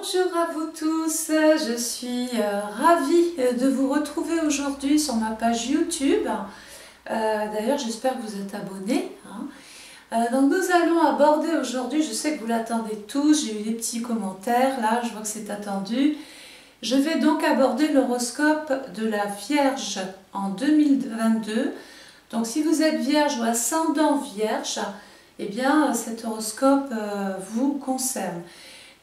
Bonjour à vous tous, je suis ravie de vous retrouver aujourd'hui sur ma page YouTube. D'ailleurs, j'espère que vous êtes abonnés. Donc nous allons aborder aujourd'hui, je sais que vous l'attendez tous, j'ai eu des petits commentaires, là je vois que c'est attendu. Je vais donc aborder l'horoscope de la Vierge en 2022. Donc si vous êtes Vierge ou ascendant Vierge, eh bien cet horoscope vous concerne.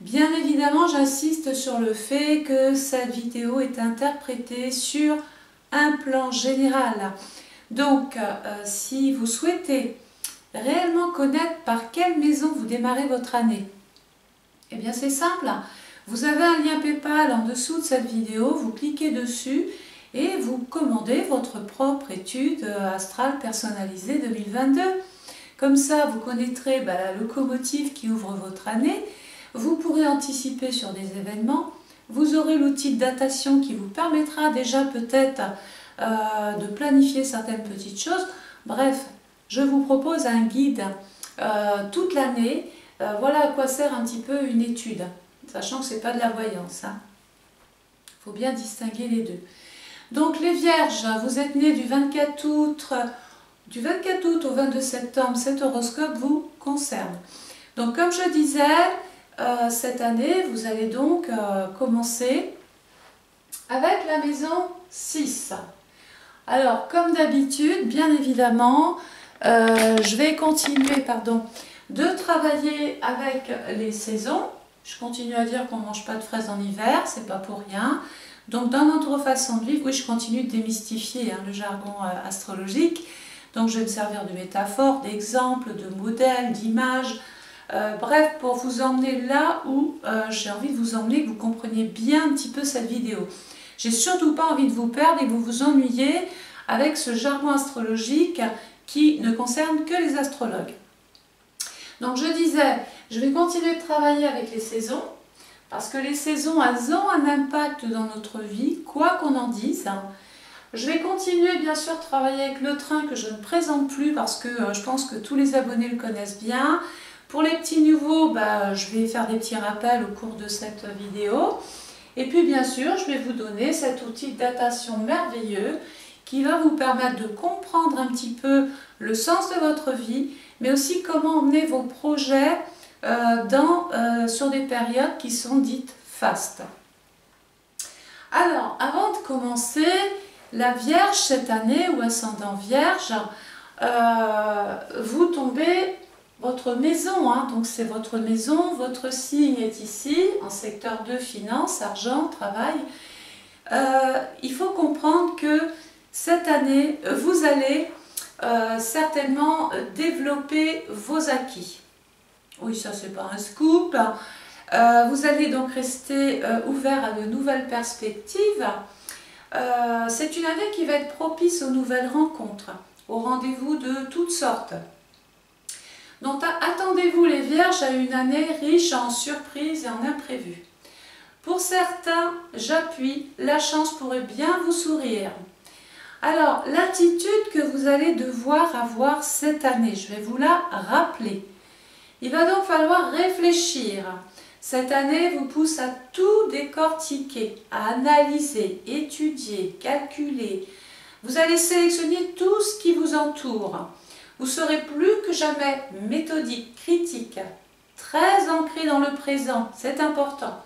Bien évidemment, j'insiste sur le fait que cette vidéo est interprétée sur un plan général. Donc, si vous souhaitez réellement connaître par quelle maison vous démarrez votre année, eh bien c'est simple. Vous avez un lien PayPal en dessous de cette vidéo, vous cliquez dessus et vous commandez votre propre étude astrale personnalisée 2022. Comme ça, vous connaîtrez la locomotive qui ouvre votre année. Vous pourrez anticiper sur des événements, vous aurez l'outil de datation qui vous permettra déjà peut-être de planifier certaines petites choses. Bref, je vous propose un guide toute l'année. Voilà à quoi sert un petit peu une étude, sachant que ce n'est pas de la voyance. Il faut bien distinguer les deux. Donc les Vierges, vous êtes nés du 24 août au 22 septembre, cet horoscope vous concerne. Donc comme je disais, cette année, vous allez donc commencer avec la maison 6. Alors, comme d'habitude, bien évidemment, je vais continuer de travailler avec les saisons. Je continue à dire qu'on ne mange pas de fraises en hiver, c'est pas pour rien. Donc, dans notre façon de vivre, oui, je continue de démystifier le jargon astrologique. Donc, je vais me servir de métaphores, d'exemples, de modèles, d'images. Bref, pour vous emmener là où j'ai envie de vous emmener, que vous compreniez bien un petit peu cette vidéo. J'ai surtout pas envie de vous perdre et que vous vous ennuyiez avec ce jargon astrologique qui ne concerne que les astrologues. Donc je disais, je vais continuer de travailler avec les saisons, parce que les saisons, elles ont un impact dans notre vie, quoi qu'on en dise. Je vais continuer bien sûr de travailler avec le train que je ne présente plus, parce que je pense que tous les abonnés le connaissent bien. Pour les petits nouveaux, je vais faire des petits rappels au cours de cette vidéo. Et puis bien sûr, je vais vous donner cet outil de datation merveilleux qui va vous permettre de comprendre un petit peu le sens de votre vie, mais aussi comment emmener vos projets sur des périodes qui sont dites fastes. Alors, avant de commencer, la Vierge cette année, ou ascendant Vierge, vous tombez... Votre maison, donc c'est votre maison, votre signe est ici, en secteur 2, finance, argent, travail. Il faut comprendre que cette année, vous allez certainement développer vos acquis. Oui, ça c'est pas un scoop. Vous allez donc rester ouvert à de nouvelles perspectives. C'est une année qui va être propice aux nouvelles rencontres, aux rendez-vous de toutes sortes. Donc attendez-vous les Vierges à une année riche en surprises et en imprévus. Pour certains, j'appuie, la chance pourrait bien vous sourire. Alors, l'attitude que vous allez devoir avoir cette année, je vais vous la rappeler. Il va donc falloir réfléchir. Cette année vous pousse à tout décortiquer, à analyser, étudier, calculer. Vous allez sélectionner tout ce qui vous entoure. Vous serez plus que jamais méthodique, critique, très ancré dans le présent, c'est important.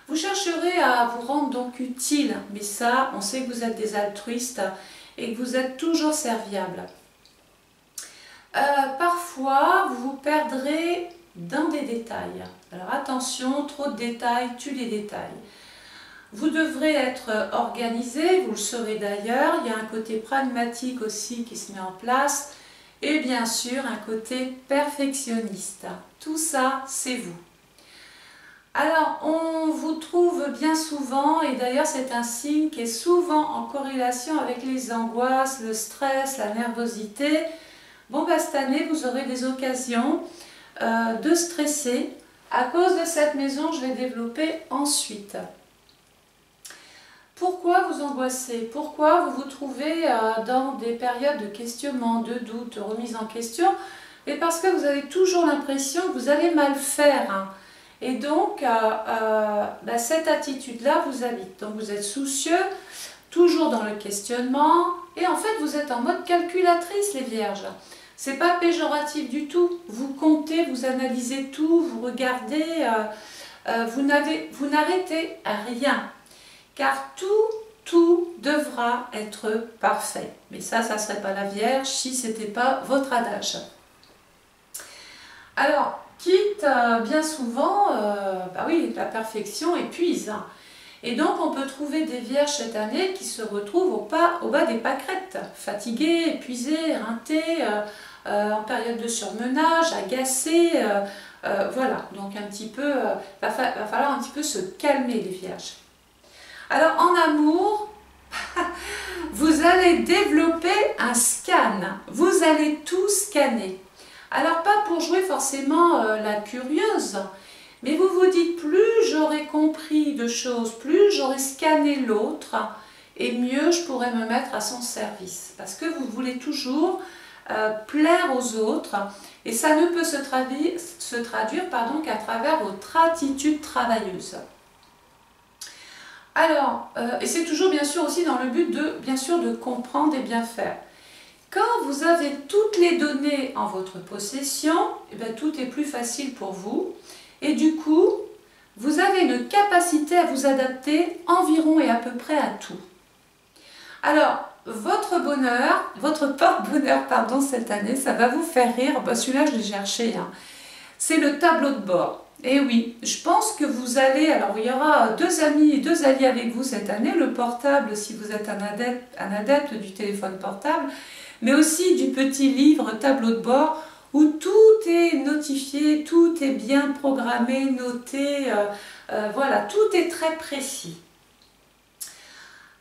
Vous chercherez à vous rendre donc utile, mais ça, on sait que vous êtes des altruistes et que vous êtes toujours serviables. Parfois, vous vous perdrez dans des détails. Alors attention, trop de détails tue les détails. Vous devrez être organisé, vous le serez d'ailleurs, il y a un côté pragmatique aussi qui se met en place. Et bien sûr, un côté perfectionniste. Tout ça, c'est vous. Alors, on vous trouve bien souvent, et d'ailleurs c'est un signe qui est souvent en corrélation avec les angoisses, le stress, la nervosité. Bon, cette année, vous aurez des occasions de stresser. À cause de cette maison, je vais développer ensuite. Pourquoi vous angoissez? Pourquoi vous vous trouvez dans des périodes de questionnement, de doute, de remise en question? Et parce que vous avez toujours l'impression que vous allez mal faire. Et donc, cette attitude-là vous habite. Donc, vous êtes soucieux, toujours dans le questionnement, et en fait, vous êtes en mode calculatrice, les Vierges. C'est pas péjoratif du tout. Vous comptez, vous analysez tout, vous regardez, vous n'arrêtez rien. Car tout devra être parfait. Mais ça ne serait pas la Vierge si ce n'était pas votre adage. Alors, quitte bien souvent, la perfection épuise. Et donc, on peut trouver des Vierges cette année qui se retrouvent au bas des pâquerettes, fatiguées, épuisées, éreintées, en période de surmenage, agacées. Voilà, donc un petit peu, va falloir un petit peu se calmer, les Vierges. Alors, en amour, vous allez développer un scan. Vous allez tout scanner. Alors, pas pour jouer forcément la curieuse, mais vous vous dites, plus j'aurai compris de choses, plus j'aurai scanné l'autre, et mieux je pourrai me mettre à son service. Parce que vous voulez toujours plaire aux autres, et ça ne peut se traduire qu'à travers votre attitude travailleuse. Alors, et c'est toujours bien sûr aussi dans le but de comprendre et bien faire. Quand vous avez toutes les données en votre possession, tout est plus facile pour vous. Et du coup, vous avez une capacité à vous adapter environ et à peu près à tout. Alors, votre porte-bonheur, cette année, ça va vous faire rire. Celui-là, je l'ai cherché. Hein. C'est le tableau de bord. Et oui, je pense que vous allez... Alors, il y aura 2 amis et 2 alliés avec vous cette année. Le portable, si vous êtes un adepte du téléphone portable, mais aussi du petit livre tableau de bord où tout est notifié, tout est bien programmé, noté. Voilà, tout est très précis.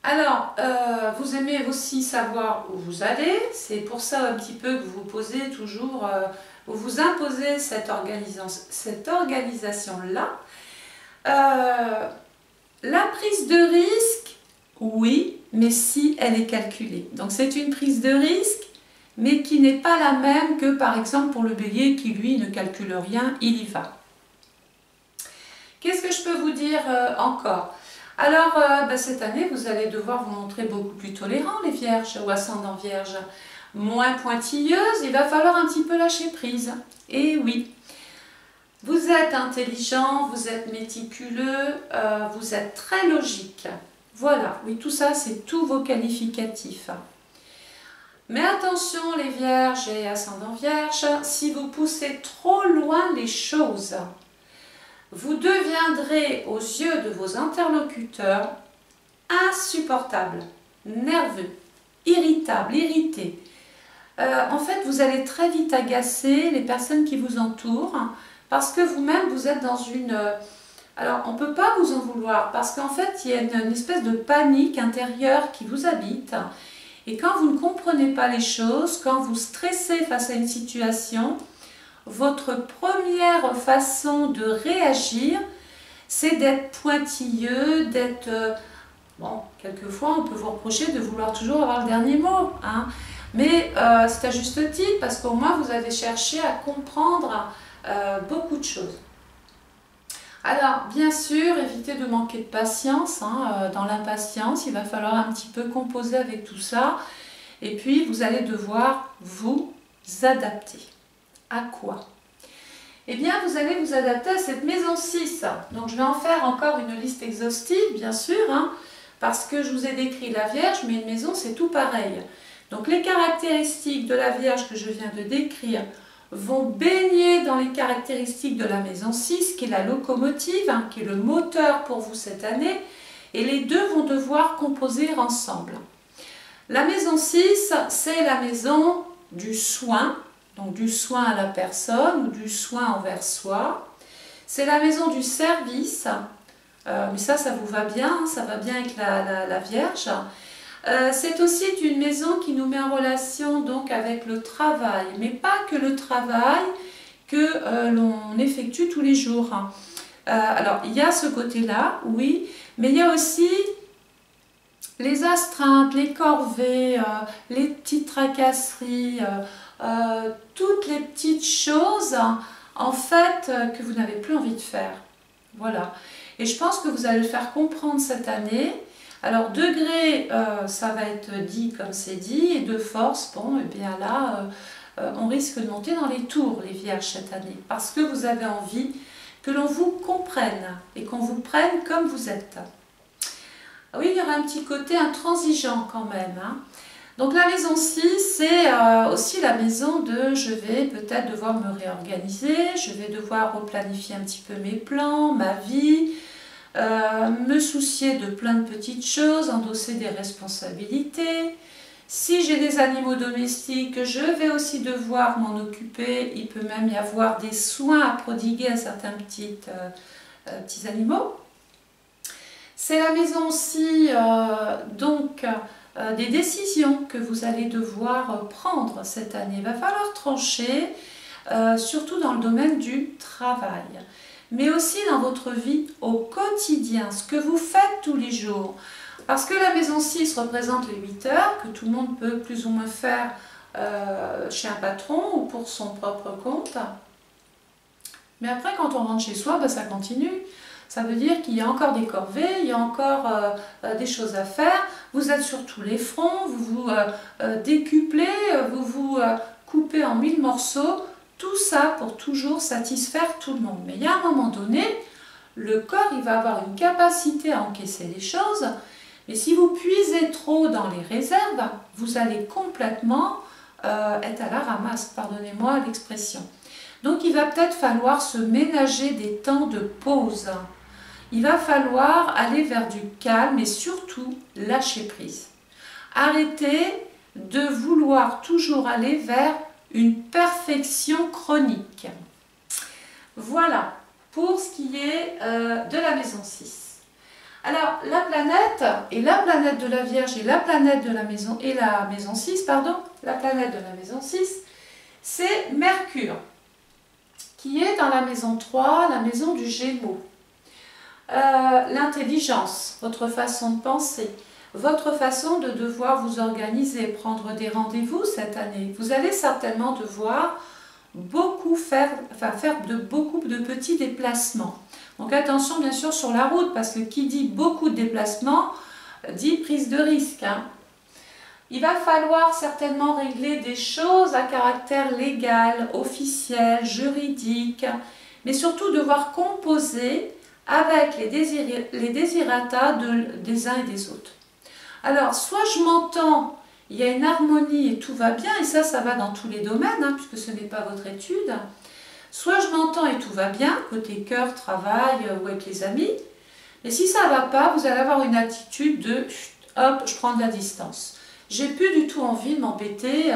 Alors, vous aimez aussi savoir où vous allez. C'est pour ça un petit peu que vous vous posez toujours... vous vous imposez cette organisation-là. La prise de risque, oui, mais si elle est calculée. Donc c'est une prise de risque, mais qui n'est pas la même que par exemple pour le Bélier qui lui ne calcule rien, il y va. Qu'est-ce que je peux vous dire encore? Alors cette année vous allez devoir vous montrer beaucoup plus tolérant, les Vierges ou ascendant Vierge. Moins pointilleuse, il va falloir un petit peu lâcher prise. Et oui, vous êtes intelligent, vous êtes méticuleux, vous êtes très logique. Voilà, oui, tout ça, c'est tous vos qualificatifs. Mais attention les Vierges et ascendants Vierges, si vous poussez trop loin les choses, vous deviendrez aux yeux de vos interlocuteurs insupportable, nerveux, irritable, irrité. En fait, vous allez très vite agacer les personnes qui vous entourent parce que vous-même, vous êtes dans une... Alors, on ne peut pas vous en vouloir parce qu'en fait, il y a une espèce de panique intérieure qui vous habite. Et quand vous ne comprenez pas les choses, quand vous stressez face à une situation, votre première façon de réagir, c'est d'être pointilleux, d'être... bon, quelquefois, on peut vous reprocher de vouloir toujours avoir le dernier mot, hein. Mais c'est à juste titre parce qu'au moins vous avez cherché à comprendre beaucoup de choses. Alors bien sûr, évitez de manquer de patience, hein, dans l'impatience, il va falloir un petit peu composer avec tout ça. Et puis vous allez devoir vous adapter. À quoi? Eh bien vous allez vous adapter à cette maison 6. Donc je vais en faire encore une liste exhaustive bien sûr, hein, parce que je vous ai décrit la Vierge, mais une maison c'est tout pareil. Donc les caractéristiques de la Vierge que je viens de décrire vont baigner dans les caractéristiques de la maison 6, qui est la locomotive, hein, qui est le moteur pour vous cette année, et les deux vont devoir composer ensemble. La maison 6, c'est la maison du soin, donc du soin à la personne ou du soin envers soi. C'est la maison du service, mais ça vous va bien, hein, ça va bien avec la Vierge. C'est aussi une maison qui nous met en relation donc avec le travail, mais pas que le travail que l'on effectue tous les jours. Alors il y a ce côté-là, oui, mais il y a aussi les astreintes, les corvées, les petites tracasseries, toutes les petites choses en fait que vous n'avez plus envie de faire. Voilà. Et je pense que vous allez le faire comprendre cette année. Alors, degré, ça va être dit comme c'est dit, et de force, bon, et bien là, on risque de monter dans les tours, les vierges, cette année, parce que vous avez envie que l'on vous comprenne et qu'on vous prenne comme vous êtes. Oui, il y aura un petit côté intransigeant quand même, hein. Donc la maison 6, c'est aussi la maison de je vais peut-être devoir me réorganiser, je vais devoir replanifier un petit peu mes plans, ma vie, me soucier de plein de petites choses, endosser des responsabilités. Si j'ai des animaux domestiques, je vais aussi devoir m'en occuper. Il peut même y avoir des soins à prodiguer à certains petits animaux. C'est la maison aussi des décisions que vous allez devoir prendre cette année. Il va falloir trancher, surtout dans le domaine du travail, mais aussi dans votre vie au quotidien, ce que vous faites tous les jours. Parce que la maison 6 représente les 8 heures, que tout le monde peut plus ou moins faire chez un patron ou pour son propre compte. Mais après, quand on rentre chez soi, ben, ça continue. Ça veut dire qu'il y a encore des corvées, il y a encore des choses à faire. Vous êtes sur tous les fronts, vous vous décuplez, vous vous coupez en 1000 morceaux. Tout ça pour toujours satisfaire tout le monde. Mais il y a un moment donné, le corps il va avoir une capacité à encaisser les choses. Mais si vous puisez trop dans les réserves, vous allez complètement être à la ramasse, pardonnez-moi l'expression. Donc il va peut-être falloir se ménager des temps de pause. Il va falloir aller vers du calme et surtout lâcher prise. Arrêtez de vouloir toujours aller vers une perfection chronique. Voilà pour ce qui est de la maison 6. Alors la planète de la Vierge et la planète de la maison 6, pardon, la planète de la maison 6, c'est Mercure, qui est dans la maison 3, la maison du Gémeaux. L'intelligence, votre façon de penser, votre façon de devoir vous organiser, prendre des rendez-vous cette année. Vous allez certainement devoir faire beaucoup de petits déplacements. Donc attention bien sûr sur la route, parce que qui dit beaucoup de déplacements, dit prise de risque, hein. Il va falloir certainement régler des choses à caractère légal, officiel, juridique, mais surtout devoir composer avec les désirata des uns et des autres. Alors, soit je m'entends, il y a une harmonie et tout va bien, et ça va dans tous les domaines, hein, puisque ce n'est pas votre étude. Soit je m'entends et tout va bien, côté cœur, travail ou avec les amis. Mais si ça ne va pas, vous allez avoir une attitude de hop, je prends de la distance. J'ai plus du tout envie de m'embêter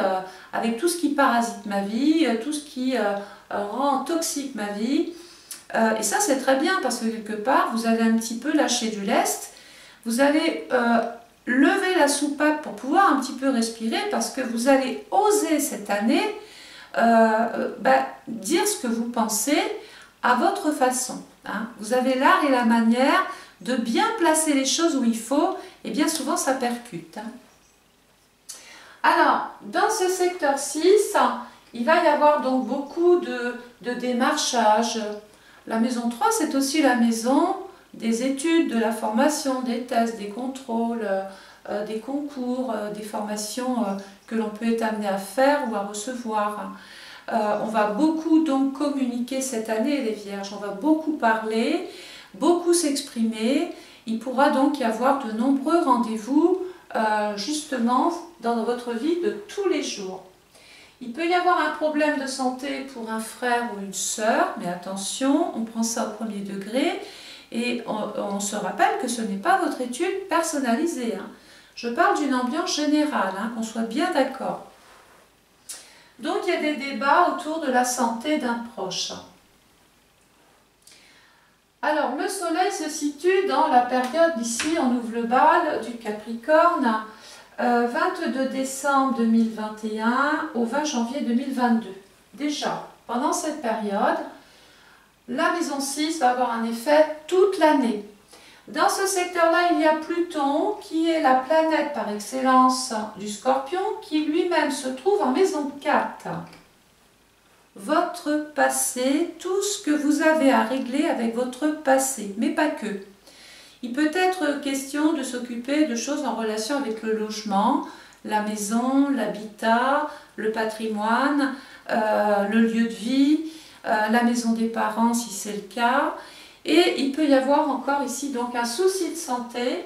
avec tout ce qui parasite ma vie, tout ce qui rend toxique ma vie. Et ça, c'est très bien parce que quelque part, vous allez un petit peu lâcher du lest. Vous allez lever la soupape pour pouvoir un petit peu respirer parce que vous allez oser cette année dire ce que vous pensez à votre façon, hein. Vous avez l'art et la manière de bien placer les choses où il faut et bien souvent ça percute, hein. Alors, dans ce secteur 6, il va y avoir donc beaucoup de démarchage. La maison 3, c'est aussi la maison des études, de la formation, des tests, des contrôles, des concours, des formations que l'on peut être amené à faire ou à recevoir. On va beaucoup donc communiquer cette année, les Vierges. On va beaucoup parler, beaucoup s'exprimer. Il pourra donc y avoir de nombreux rendez-vous justement dans votre vie de tous les jours. Il peut y avoir un problème de santé pour un frère ou une sœur, mais attention, on prend ça au premier degré et on se rappelle que ce n'est pas votre étude personnalisée, hein. Je parle d'une ambiance générale, hein, qu'on soit bien d'accord. Donc il y a des débats autour de la santé d'un proche. Alors le soleil se situe dans la période, ici on ouvre le bal, du Capricorne, 22 décembre 2021 au 20 janvier 2022. Déjà, pendant cette période, la maison 6 va avoir un effet toute l'année. Dans ce secteur-là, il y a Pluton, qui est la planète par excellence du Scorpion, qui lui-même se trouve en maison 4. votre passé, tout ce que vous avez à régler avec votre passé, mais pas que. Il peut être question de s'occuper de choses en relation avec le logement, la maison, l'habitat, le patrimoine, le lieu de vie, la maison des parents si c'est le cas. Et il peut y avoir encore ici donc un souci de santé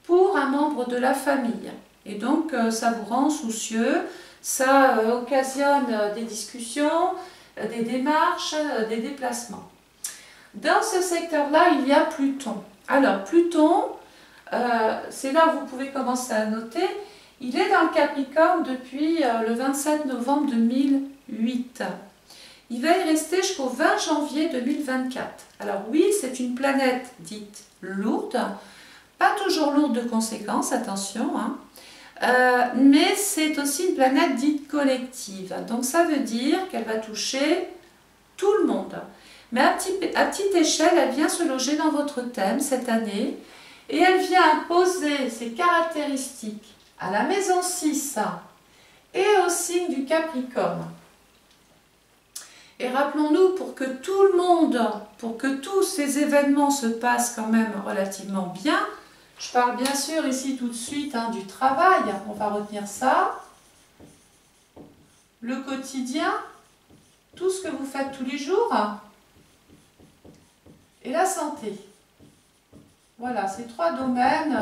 pour un membre de la famille. Et donc ça vous rend soucieux, ça occasionne des discussions, des démarches, des déplacements. Dans ce secteur-là, il y a Pluton. Alors Pluton, c'est là où vous pouvez commencer à noter, il est dans le Capricorne depuis le 27 novembre 2008. Il va y rester jusqu'au 20 janvier 2024. Alors oui, c'est une planète dite lourde, pas toujours lourde de conséquences, attention, hein, mais c'est aussi une planète dite collective. Donc ça veut dire qu'elle va toucher tout le monde. Mais à petite échelle, elle vient se loger dans votre thème cette année et elle vient imposer ses caractéristiques à la maison 6 et au signe du Capricorne. Et rappelons-nous, pour que tout le monde, pour que tous ces événements se passent quand même relativement bien, je parle bien sûr ici tout de suite du travail, on va retenir ça, le quotidien, tout ce que vous faites tous les jours, et la santé. Voilà, ces trois domaines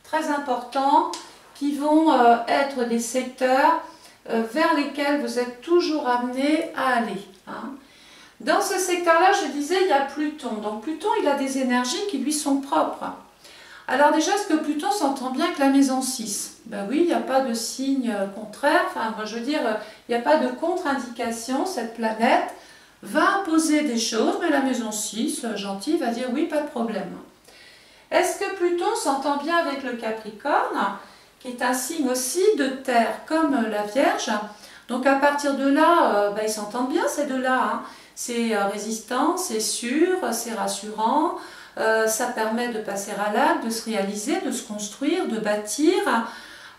très importants qui vont être des secteurs vers lesquels vous êtes toujours amené à aller. Hein. Dans ce secteur-là, je disais, il y a Pluton. Donc Pluton, il a des énergies qui lui sont propres. Alors déjà, est-ce que Pluton s'entend bien avec la maison 6? Ben oui, il n'y a pas de signe contraire. Enfin, je veux dire, il n'y a pas de contre-indication. Cette planète va imposer des choses, mais la maison 6, gentille, va dire oui, pas de problème. Est-ce que Pluton s'entend bien avec le Capricorne, qui est un signe aussi de terre, comme la Vierge? Donc à partir de là, ils s'entendent bien ces deux-là. Hein. C'est résistant, c'est sûr, c'est rassurant, ça permet de passer à l'acte, de se réaliser, de se construire, de bâtir.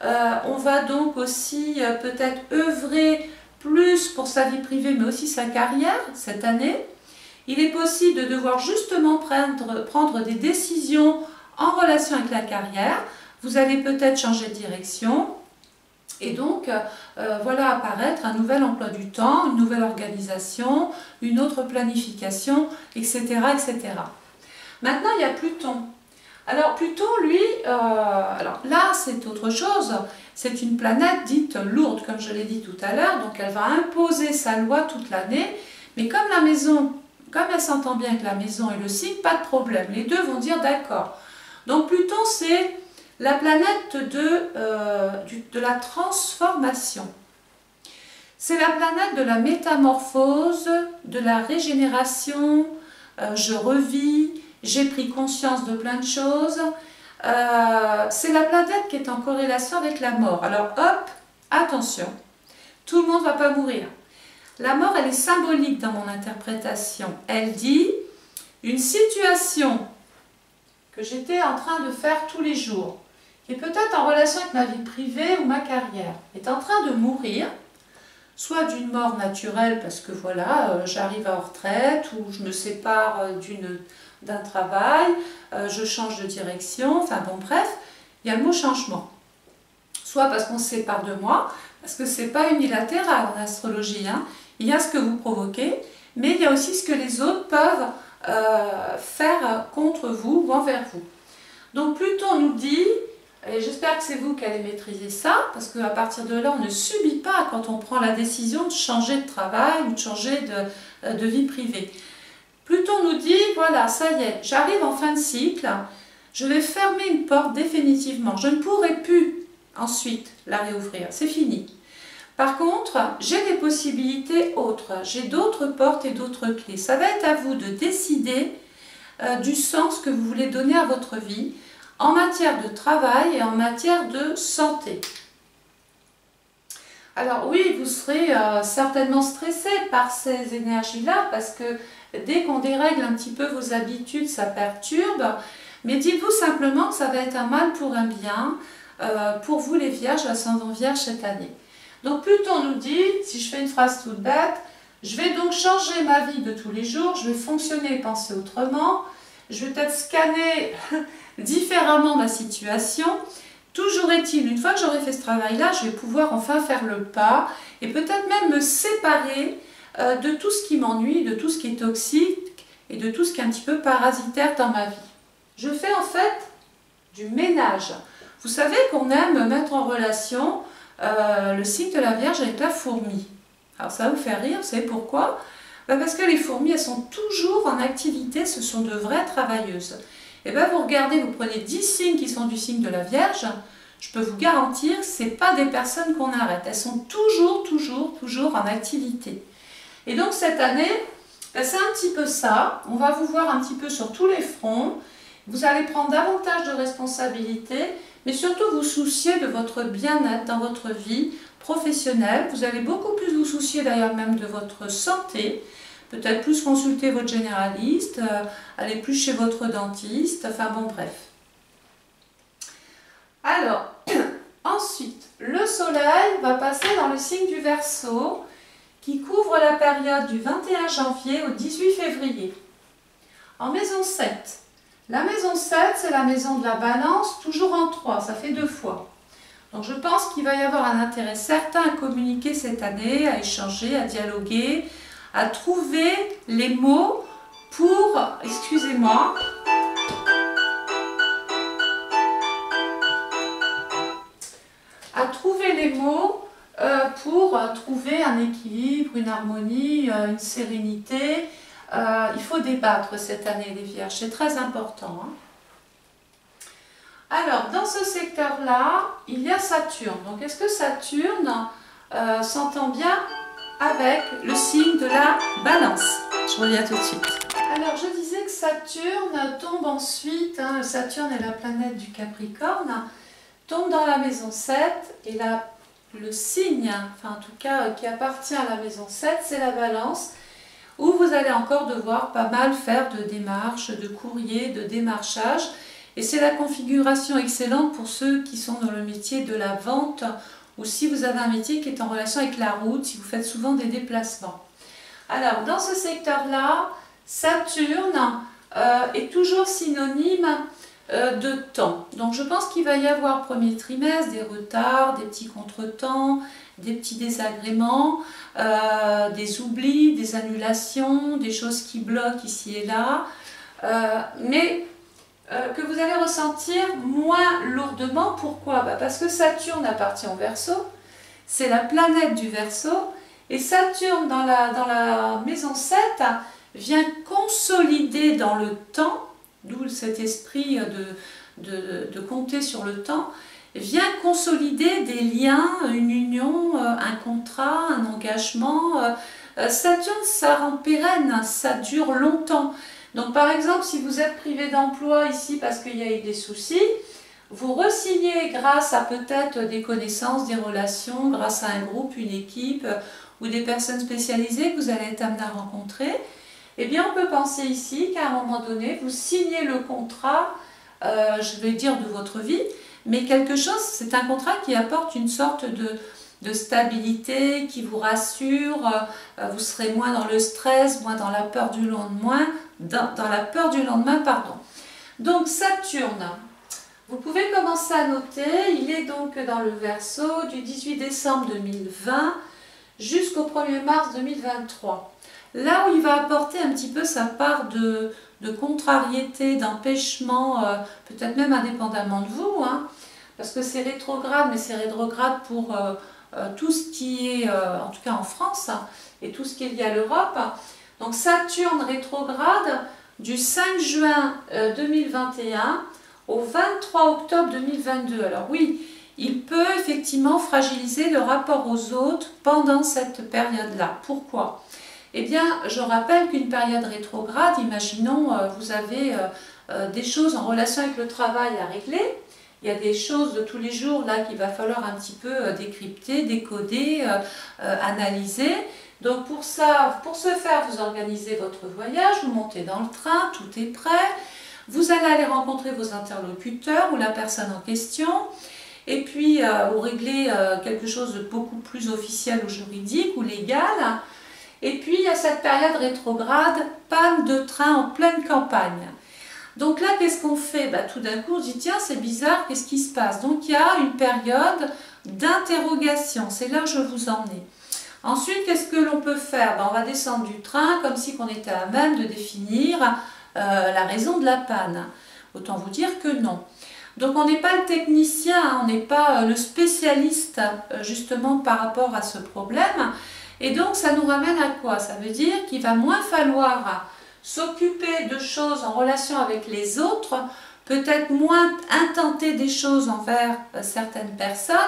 On va donc aussi peut-être œuvrer plus pour sa vie privée, mais aussi sa carrière cette année. Il est possible de devoir justement prendre des décisions en relation avec la carrière. Vous allez peut-être changer de direction et donc voilà apparaître un nouvel emploi du temps, une nouvelle organisation, une autre planification, etc. etc. Maintenant, il y a Pluton. Alors Pluton, lui, alors là c'est autre chose, c'est une planète dite lourde, comme je l'ai dit tout à l'heure, donc elle va imposer sa loi toute l'année, mais comme la maison, comme elle s'entend bien avec la maison et le signe, pas de problème, les deux vont dire d'accord. Donc Pluton, c'est la planète de la transformation. C'est la planète de la métamorphose, de la régénération, je revis, j'ai pris conscience de plein de choses. C'est la planète qui est en corrélation avec la mort. Alors hop, attention, tout le monde ne va pas mourir. La mort, elle est symbolique dans mon interprétation. Elle dit une situation que j'étais en train de faire tous les jours, qui est peut-être en relation avec ma vie privée ou ma carrière, est en train de mourir, soit d'une mort naturelle parce que voilà, j'arrive en retraite ou je me sépare d'un travail, je change de direction, enfin bon bref, il y a le mot changement. Soit parce qu'on se sépare de moi, parce que ce n'est pas unilatéral en astrologie, hein. Il y a ce que vous provoquez, mais il y a aussi ce que les autres peuvent faire contre vous ou envers vous. Donc Pluton nous dit, et j'espère que c'est vous qui allez maîtriser ça, parce qu'à partir de là, on ne subit pas quand on prend la décision de changer de travail ou de changer de vie privée. Pluton nous dit, voilà, ça y est, j'arrive en fin de cycle, je vais fermer une porte définitivement, je ne pourrai plus ensuite la réouvrir, c'est fini. Par contre, j'ai des possibilités autres, j'ai d'autres portes et d'autres clés. Ça va être à vous de décider du sens que vous voulez donner à votre vie en matière de travail et en matière de santé. Alors oui, vous serez certainement stressé par ces énergies-là parce que dès qu'on dérègle un petit peu vos habitudes, ça perturbe. Mais dites-vous simplement que ça va être un mal pour un bien pour vous les vierges, l'ascendant vierge cette année. Donc Pluton nous dit, si je fais une phrase toute bête, je vais donc changer ma vie de tous les jours, je vais fonctionner et penser autrement, je vais peut-être scanner différemment ma situation. Toujours est-il, une fois que j'aurai fait ce travail-là, je vais pouvoir enfin faire le pas et peut-être même me séparer de tout ce qui m'ennuie, de tout ce qui est toxique et de tout ce qui est un petit peu parasitaire dans ma vie. Je fais en fait du ménage. Vous savez qu'on aime mettre en relation le signe de la Vierge avec la fourmi. Alors ça va vous faire rire, vous savez pourquoi? Parce que les fourmis, elles sont toujours en activité, ce sont de vraies travailleuses. Et bien vous regardez, vous prenez 10 signes qui sont du signe de la Vierge, je peux vous garantir que ce n'est pas des personnes qu'on arrête. Elles sont toujours en activité. Et donc cette année, c'est un petit peu ça. On va vous voir un petit peu sur tous les fronts. Vous allez prendre davantage de responsabilités, mais surtout vous soucier de votre bien-être dans votre vie professionnelle. Vous allez beaucoup plus vous soucier d'ailleurs même de votre santé. Peut-être plus consulter votre généraliste, aller plus chez votre dentiste, enfin bon bref. Alors, ensuite, le soleil va passer dans le signe du Verseau qui couvre la période du 21 janvier au 18 février. En maison 7. La maison 7, c'est la maison de la Balance, toujours en 3, ça fait 2 fois. Donc je pense qu'il va y avoir un intérêt certain à communiquer cette année, à échanger, à dialoguer, à trouver les mots pour, excusez-moi, à trouver les mots pour trouver un équilibre, une harmonie, une sérénité. Il faut débattre cette année les Vierges, c'est très important. Hein. Alors, dans ce secteur-là, il y a Saturne. Donc, est-ce que Saturne s'entend bien avec le signe de la Balance? Je reviens tout de suite. Alors, je disais que Saturne tombe ensuite, hein, Saturne est la planète du Capricorne, tombe dans la maison 7, et là, le signe, enfin en tout cas qui appartient à la maison 7, c'est la Balance, où vous allez encore devoir pas mal faire de démarches, de courriers, de démarchage. Et c'est la configuration excellente pour ceux qui sont dans le métier de la vente ou si vous avez un métier qui est en relation avec la route, si vous faites souvent des déplacements. Alors, dans ce secteur-là, Saturne est toujours synonyme de temps. Donc, je pense qu'il va y avoir premier trimestre des retards, des petits contretemps, des petits désagréments, des oublis, des annulations, des choses qui bloquent ici et là. Mais que vous allez ressentir moins lourdement. Pourquoi? Parce que Saturne appartient au Verseau, c'est la planète du Verseau, et Saturne dans la maison 7 vient consolider dans le temps, d'où cet esprit de compter sur le temps, vient consolider des liens, une union, un contrat, un engagement. Saturne, ça rend pérenne, ça dure longtemps. Donc par exemple, si vous êtes privé d'emploi ici parce qu'il y a eu des soucis, vous re-signez grâce à peut-être des connaissances, des relations, grâce à un groupe, une équipe ou des personnes spécialisées que vous allez être amené à rencontrer. Eh bien, on peut penser ici qu'à un moment donné, vous signez le contrat, je vais dire de votre vie, mais quelque chose, c'est un contrat qui apporte une sorte de stabilité, qui vous rassure, vous serez moins dans le stress, moins dans la peur du lendemain, pardon. Donc Saturne, vous pouvez commencer à noter, il est donc dans le Verseau du 18 décembre 2020 jusqu'au 1er mars 2023. Là où il va apporter un petit peu sa part de contrariété, d'empêchement, peut-être même indépendamment de vous, hein, parce que c'est rétrograde, mais c'est rétrograde pour tout ce qui est, en tout cas en France, hein, et tout ce qui est lié à l'Europe. Donc Saturne rétrograde du 5 juin 2021 au 23 octobre 2022. Alors oui, il peut effectivement fragiliser le rapport aux autres pendant cette période-là. Pourquoi? Eh bien, je rappelle qu'une période rétrograde, imaginons, vous avez des choses en relation avec le travail à régler. Il y a des choses de tous les jours là qu'il va falloir un petit peu décrypter, décoder, analyser. Donc pour ça, pour ce faire, vous organisez votre voyage, vous montez dans le train, tout est prêt. Vous allez aller rencontrer vos interlocuteurs ou la personne en question. et puis ou régler quelque chose de beaucoup plus officiel ou juridique ou légal. Et puis il y a cette période rétrograde, panne de train en pleine campagne. Donc là, qu'est-ce qu'on fait? Tout d'un coup, on se dit, tiens, c'est bizarre, qu'est-ce qui se passe? Donc il y a une période d'interrogation, c'est là que je vous emmenais. Ensuite, qu'est-ce que l'on peut faire? On va descendre du train comme si on était à même de définir la raison de la panne. Autant vous dire que non. Donc on n'est pas le technicien, hein, on n'est pas le spécialiste justement par rapport à ce problème. Et donc ça nous ramène à quoi? Ça veut dire qu'il va moins falloir s'occuper de choses en relation avec les autres, peut-être moins intenter des choses envers certaines personnes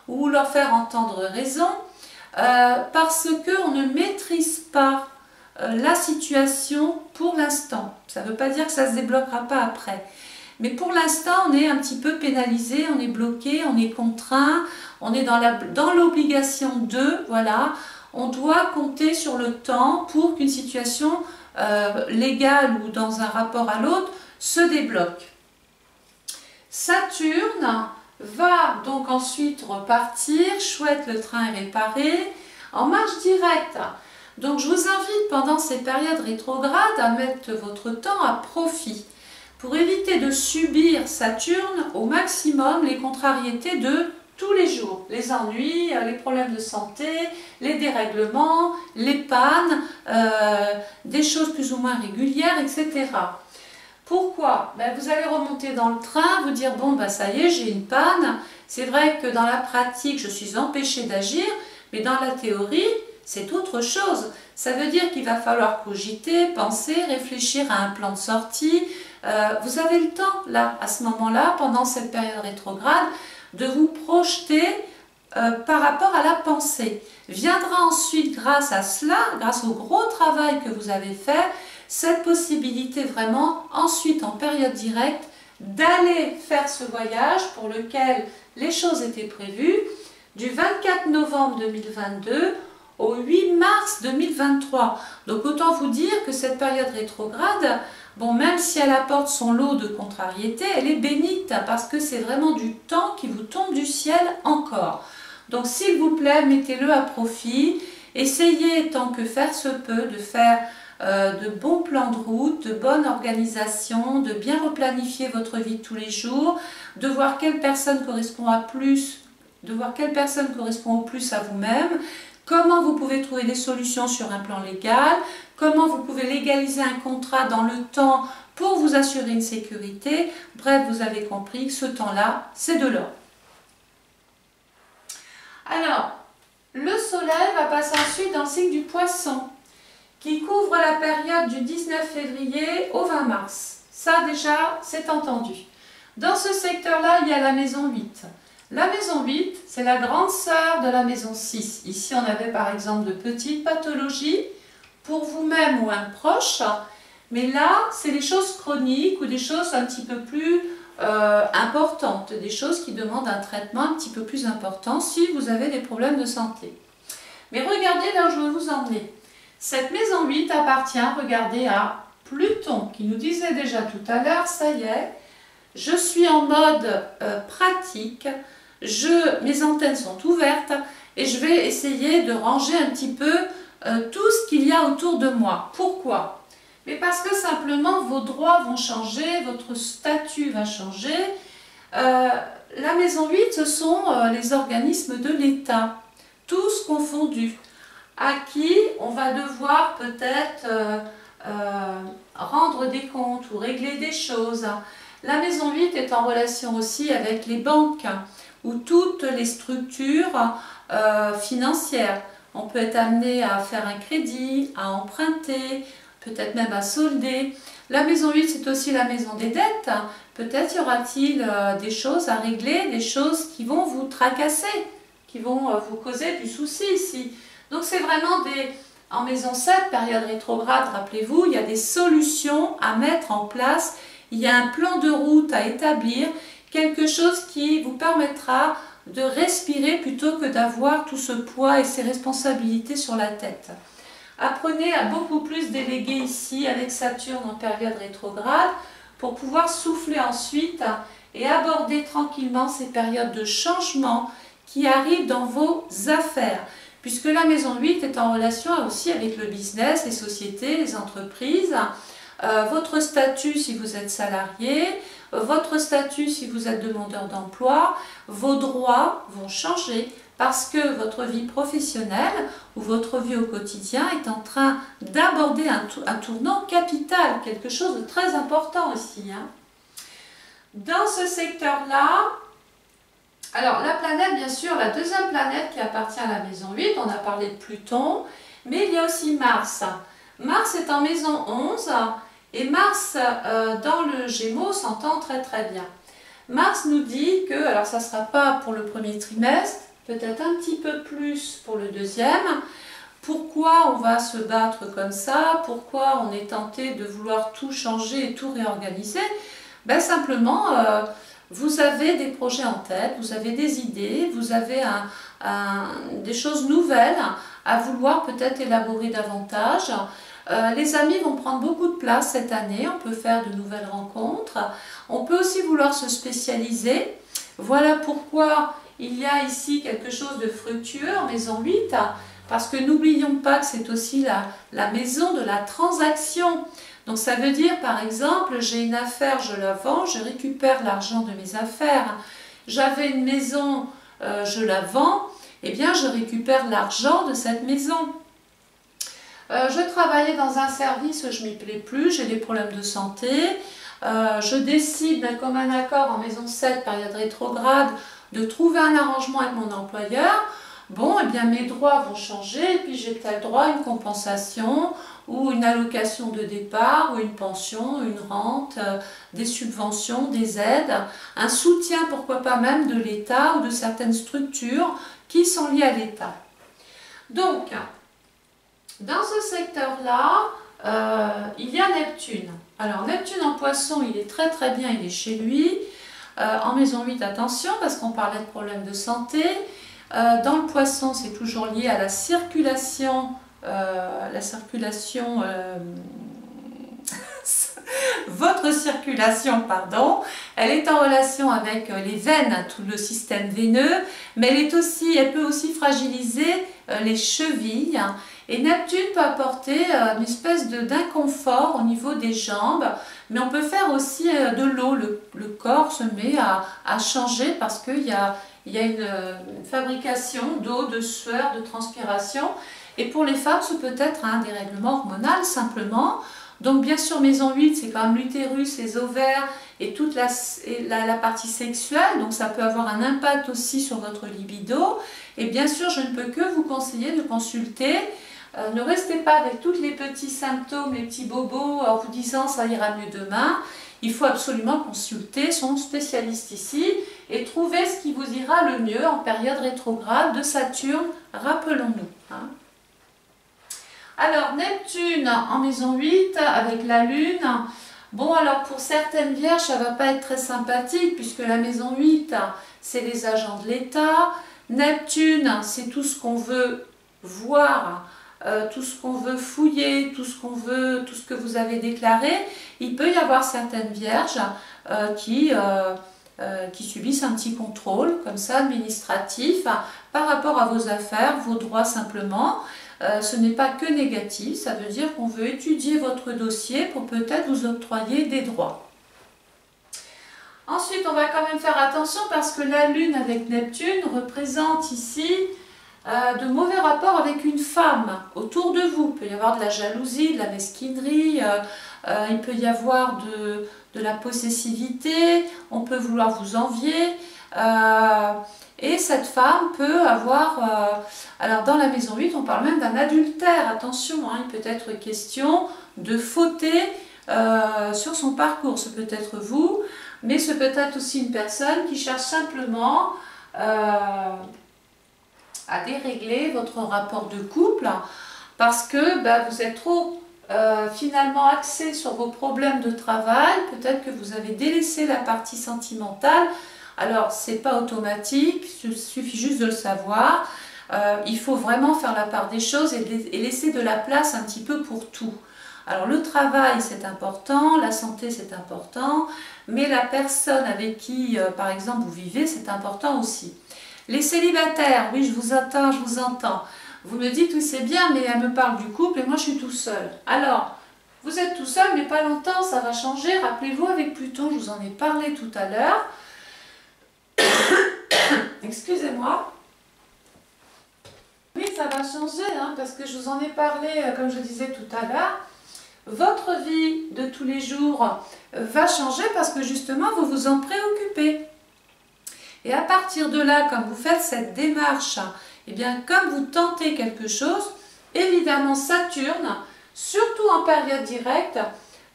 ou leur faire entendre raison, parce qu'on ne maîtrise pas la situation pour l'instant. Ça ne veut pas dire que ça ne se débloquera pas après. Mais pour l'instant, on est un petit peu pénalisé, on est bloqué, on est contraint, on est dans l'obligation de, voilà, on doit compter sur le temps pour qu'une situation légale ou dans un rapport à l'autre se débloque. Saturne va donc ensuite repartir, chouette, le train est réparé, en marche directe. Donc je vous invite pendant ces périodes rétrogrades à mettre votre temps à profit pour éviter de subir Saturne au maximum les contrariétés de tous les jours, les ennuis, les problèmes de santé, les dérèglements, les pannes, des choses plus ou moins régulières, etc. Pourquoi? Vous allez remonter dans le train, vous dire bon ça y est, j'ai une panne. C'est vrai que dans la pratique, je suis empêchée d'agir, mais dans la théorie, c'est autre chose. Ça veut dire qu'il va falloir cogiter, penser, réfléchir à un plan de sortie. Vous avez le temps, là, à ce moment-là, pendant cette période rétrograde, de vous projeter par rapport à la pensée. Viendra ensuite, grâce à cela, grâce au gros travail que vous avez fait, cette possibilité vraiment, ensuite en période directe, d'aller faire ce voyage pour lequel les choses étaient prévues, du 24 novembre 2022 au 8 mars 2023. Donc autant vous dire que cette période rétrograde, bon, même si elle apporte son lot de contrariétés, elle est bénite parce que c'est vraiment du temps qui vous tombe du ciel encore. Donc s'il vous plaît, mettez-le à profit. Essayez tant que faire se peut de faire de bons plans de route, de bonne organisation, de bien replanifier votre vie de tous les jours, de voir quelle personne correspond à plus, de voir quelle personne correspond au plus à vous-même, comment vous pouvez trouver des solutions sur un plan légal, comment vous pouvez légaliser un contrat dans le temps pour vous assurer une sécurité. Bref, vous avez compris que ce temps-là, c'est de l'or. Alors, le soleil va passer ensuite dans le signe du poisson, qui couvre la période du 19 février au 20 mars. Ça déjà, c'est entendu. Dans ce secteur-là, il y a la maison 8. La maison 8, c'est la grande sœur de la maison 6. Ici, on avait par exemple de petites pathologies pour vous-même ou un proche. Mais là, c'est des choses chroniques ou des choses un petit peu plus importantes. Des choses qui demandent un traitement un petit peu plus important si vous avez des problèmes de santé. Mais regardez là où je veux vous emmener. Cette maison 8 appartient, regardez, à Pluton, qui nous disait déjà tout à l'heure, ça y est, je suis en mode pratique, mes antennes sont ouvertes et je vais essayer de ranger un petit peu tout ce qu'il y a autour de moi. Pourquoi? Mais parce que simplement vos droits vont changer, votre statut va changer. La maison 8, ce sont les organismes de l'État, tous confondus, à qui on va devoir peut-être rendre des comptes ou régler des choses. La maison 8 est en relation aussi avec les banques ou toutes les structures financières. On peut être amené à faire un crédit, à emprunter, peut-être même à solder. La maison 8, c'est aussi la maison des dettes. Peut-être y aura-t-il des choses à régler, des choses qui vont vous tracasser, qui vont vous causer du souci ici. Donc c'est vraiment en maison 7, période rétrograde, rappelez-vous, il y a des solutions à mettre en place, il y a un plan de route à établir, quelque chose qui vous permettra de respirer plutôt que d'avoir tout ce poids et ces responsabilités sur la tête. Apprenez à beaucoup plus déléguer ici avec Saturne en période rétrograde pour pouvoir souffler ensuite et aborder tranquillement ces périodes de changement qui arrivent dans vos affaires. Puisque la maison 8 est en relation aussi avec le business, les sociétés, les entreprises, votre statut si vous êtes salarié, votre statut si vous êtes demandeur d'emploi, vos droits vont changer parce que votre vie professionnelle ou votre vie au quotidien est en train d'aborder un tournant capital, quelque chose de très important aussi. Dans ce secteur-là, alors la planète, bien sûr, la deuxième planète qui appartient à la maison 8, on a parlé de Pluton, mais il y a aussi Mars. Mars est en maison 11 et Mars dans le Gémeaux s'entend très très bien. Mars nous dit que, alors ça ne sera pas pour le premier trimestre, peut-être un petit peu plus pour le deuxième. Pourquoi on va se battre comme ça? Pourquoi on est tenté de vouloir tout changer et tout réorganiser? Ben simplement, vous avez des projets en tête, vous avez des idées, vous avez des choses nouvelles à vouloir peut-être élaborer davantage. Les amis vont prendre beaucoup de place cette année, on peut faire de nouvelles rencontres. On peut aussi vouloir se spécialiser. Voilà pourquoi il y a ici quelque chose de fructueux en maison 8, parce que n'oublions pas que c'est aussi la maison de la transaction. Donc ça veut dire par exemple, j'ai une affaire, je la vends, je récupère l'argent de mes affaires. J'avais une maison, je la vends, eh bien je récupère l'argent de cette maison. Je travaillais dans un service, je ne m'y plais plus, j'ai des problèmes de santé. Je décide d'un commun accord en maison 7, période rétrograde, de trouver un arrangement avec mon employeur. Bon, eh bien mes droits vont changer et puis j'ai peut-être droit à une compensation ou une allocation de départ ou une pension, une rente, des subventions, des aides, un soutien pourquoi pas même de l'État ou de certaines structures qui sont liées à l'État. Donc, dans ce secteur-là, il y a Neptune. Alors Neptune en Poisson, il est très très bien, il est chez lui. En maison 8, attention, parce qu'on parlait de problèmes de santé. Dans le Poisson, c'est toujours lié à la circulation, votre circulation, pardon, elle est en relation avec les veines, tout le système veineux, mais elle peut aussi fragiliser les chevilles. Et Neptune peut apporter une espèce d'inconfort au niveau des jambes, mais on peut faire aussi de l'eau. Le corps se met à changer parce qu'il y a une fabrication d'eau, de sueur, de transpiration. Et pour les femmes, ce peut être un dérèglement hormonal simplement. Donc bien sûr, maison 8, c'est quand même l'utérus, les ovaires et toute la partie sexuelle. Donc ça peut avoir un impact aussi sur votre libido. Et bien sûr, je ne peux que vous conseiller de consulter. Ne restez pas avec tous les petits symptômes, les petits bobos en vous disant ça ira mieux demain. Il faut absolument consulter son spécialiste ici et trouver ce qui vous ira le mieux en période rétrograde de Saturne, rappelons-nous. Alors Neptune en maison 8 avec la Lune. Bon, alors pour certaines vierges, ça ne va pas être très sympathique puisque la maison 8, c'est les agents de l'État. Neptune, c'est tout ce qu'on veut voir, tout ce qu'on veut fouiller, tout ce que vous avez déclaré. Il peut y avoir certaines vierges qui subissent un petit contrôle comme ça administratif par rapport à vos affaires, vos droits simplement. Ce n'est pas que négatif, ça veut dire qu'on veut étudier votre dossier pour peut-être vous octroyer des droits. Ensuite, on va quand même faire attention parce que la Lune avec Neptune représente ici de mauvais rapports avec une femme autour de vous. Il peut y avoir de la jalousie, de la mesquinerie, il peut y avoir de la possessivité, on peut vouloir vous envier. Et cette femme peut avoir, alors dans la maison 8, on parle même d'un adultère, attention, il peut être question de fauter sur son parcours, ce peut être vous, mais ce peut être aussi une personne qui cherche simplement à dérégler votre rapport de couple parce que vous êtes trop finalement axé sur vos problèmes de travail, peut-être que vous avez délaissé la partie sentimentale. Alors, ce n'est pas automatique, il suffit juste de le savoir. Il faut vraiment faire la part des choses et laisser de la place un petit peu pour tout. Alors le travail c'est important, la santé c'est important, mais la personne avec qui par exemple vous vivez c'est important aussi. Les célibataires, oui je vous attends, je vous entends. Vous me dites oui c'est bien mais elle me parle du couple et moi je suis tout seul. Alors vous êtes tout seul mais pas longtemps, ça va changer. Rappelez-vous avec Pluton, je vous en ai parlé tout à l'heure. Excusez-moi. Oui, ça va changer, hein, parce que je vous en ai parlé, comme je disais tout à l'heure. Votre vie de tous les jours va changer parce que justement, vous vous en préoccupez. Et à partir de là, comme vous faites cette démarche, et bien, comme vous tentez quelque chose, évidemment, Saturne, surtout en période directe,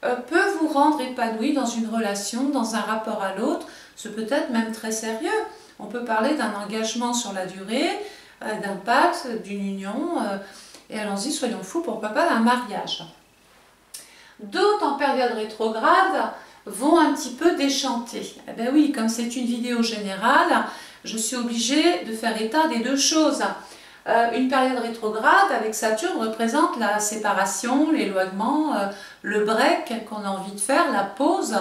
peut vous rendre épanoui dans une relation, dans un rapport à l'autre. C'est peut-être même très sérieux. On peut parler d'un engagement sur la durée, d'un pacte, d'une union, et allons-y, soyons fous, pourquoi pas d'un mariage. D'autres en période rétrograde vont un petit peu déchanter. Eh bien oui, comme c'est une vidéo générale, je suis obligée de faire état des deux choses. Une période rétrograde avec Saturne représente la séparation, l'éloignement, le break qu'on a envie de faire, la pause,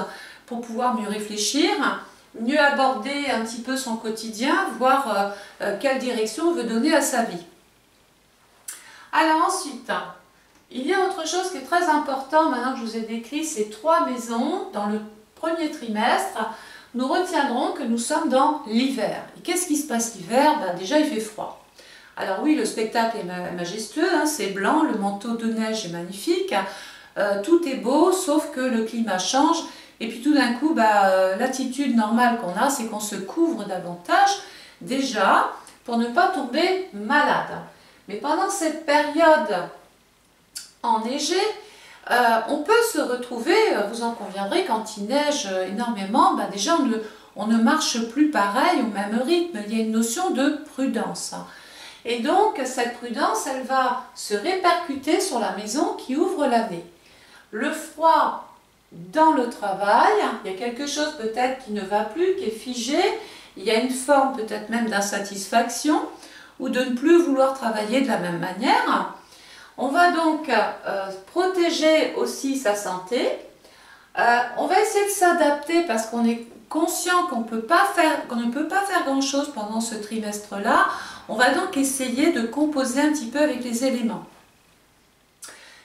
pour pouvoir mieux réfléchir, mieux aborder un petit peu son quotidien, voir quelle direction on veut donner à sa vie. Alors ensuite, il y a autre chose qui est très important, maintenant que je vous ai décrit ces 3 maisons dans le premier trimestre, nous retiendrons que nous sommes dans l'hiver. Et qu'est-ce qui se passe l'hiver? Ben, déjà il fait froid. Alors oui, le spectacle est majestueux, hein, c'est blanc, le manteau de neige est magnifique, tout est beau, sauf que le climat change. Et puis tout d'un coup, l'attitude normale qu'on a, c'est qu'on se couvre davantage, déjà, pour ne pas tomber malade. Mais pendant cette période enneigée, on peut se retrouver, vous en conviendrez, quand il neige énormément, déjà on ne marche plus pareil au même rythme, il y a une notion de prudence. Et donc cette prudence, elle va se répercuter sur la maison qui ouvre l'année. Le froid dans le travail, il y a quelque chose peut-être qui ne va plus, qui est figé, il y a une forme peut-être même d'insatisfaction ou de ne plus vouloir travailler de la même manière. On va donc protéger aussi sa santé. On va essayer de s'adapter parce qu'on est conscient qu'on ne peut pas faire grand-chose pendant ce trimestre-là. On va donc essayer de composer un petit peu avec les éléments.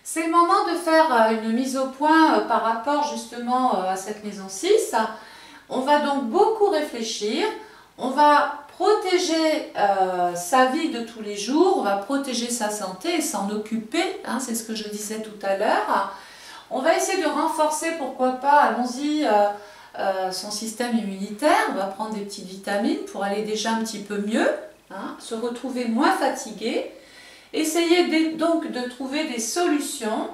C'est le moment de faire une mise au point par rapport justement à cette maison 6. On va donc beaucoup réfléchir, on va protéger sa vie de tous les jours, on va protéger sa santé et s'en occuper, hein, c'est ce que je disais tout à l'heure. On va essayer de renforcer, pourquoi pas, allons-y, son système immunitaire, on va prendre des petites vitamines pour aller déjà un petit peu mieux, hein, se retrouver moins fatigué. Essayez donc de trouver des solutions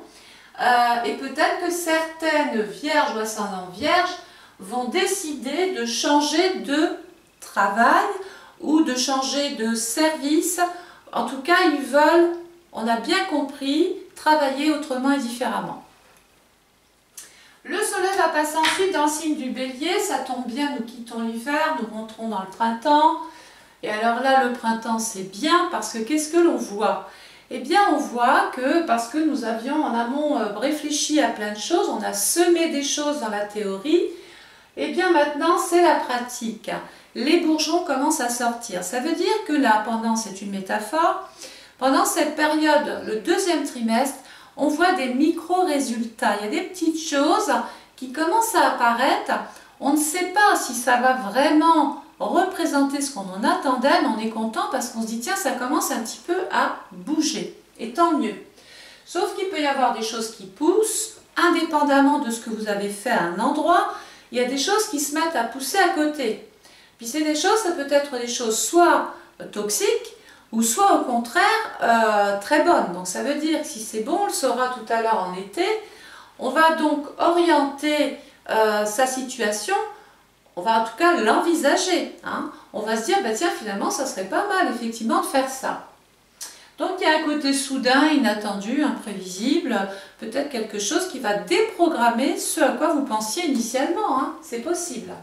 et peut-être que certaines vierges ou ascendants vierges vont décider de changer de travail ou de changer de service. En tout cas, ils veulent, on a bien compris, travailler autrement et différemment. Le soleil va passer ensuite dans le signe du bélier, ça tombe bien, nous quittons l'hiver, nous rentrons dans le printemps. Et alors là, le printemps, c'est bien parce que qu'est-ce que l'on voit? Eh bien, on voit que parce que nous avions en amont réfléchi à plein de choses, on a semé des choses dans la théorie, eh bien maintenant, c'est la pratique. Les bourgeons commencent à sortir. Ça veut dire que là, c'est une métaphore, pendant cette période, le deuxième trimestre, on voit des micro-résultats. Il y a des petites choses qui commencent à apparaître. On ne sait pas si ça va vraiment représenter ce qu'on en attendait, mais on est content parce qu'on se dit tiens, ça commence un petit peu à bouger, et tant mieux. Sauf qu'il peut y avoir des choses qui poussent, indépendamment de ce que vous avez fait à un endroit, il y a des choses qui se mettent à pousser à côté. Puis c'est des choses, ça peut être des choses soit toxiques, ou soit au contraire très bonnes. Donc ça veut dire que si c'est bon, on le saura tout à l'heure en été, on va donc orienter sa situation. On va en tout cas l'envisager, hein. On va se dire, tiens, finalement, ça serait pas mal, effectivement, de faire ça. Donc, il y a un côté soudain, inattendu, imprévisible, peut-être quelque chose qui va déprogrammer ce à quoi vous pensiez initialement, hein. C'est possible.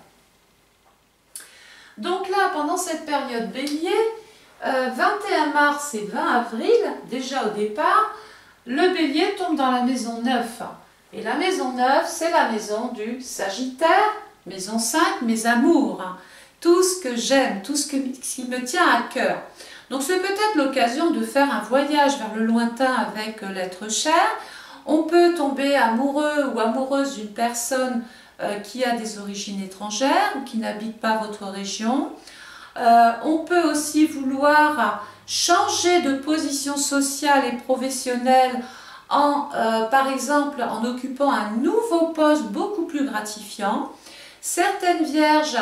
Donc là, pendant cette période bélier, 21 mars et 20 avril, déjà au départ, le bélier tombe dans la maison 9. Et la maison 9, c'est la maison du Sagittaire, maison 5, mes amours. Tout ce que j'aime, tout ce qui me tient à cœur. Donc c'est peut-être l'occasion de faire un voyage vers le lointain avec l'être cher. On peut tomber amoureux ou amoureuse d'une personne qui a des origines étrangères ou qui n'habite pas votre région. On peut aussi vouloir changer de position sociale et professionnelle par exemple en occupant un nouveau poste beaucoup plus gratifiant. Certaines vierges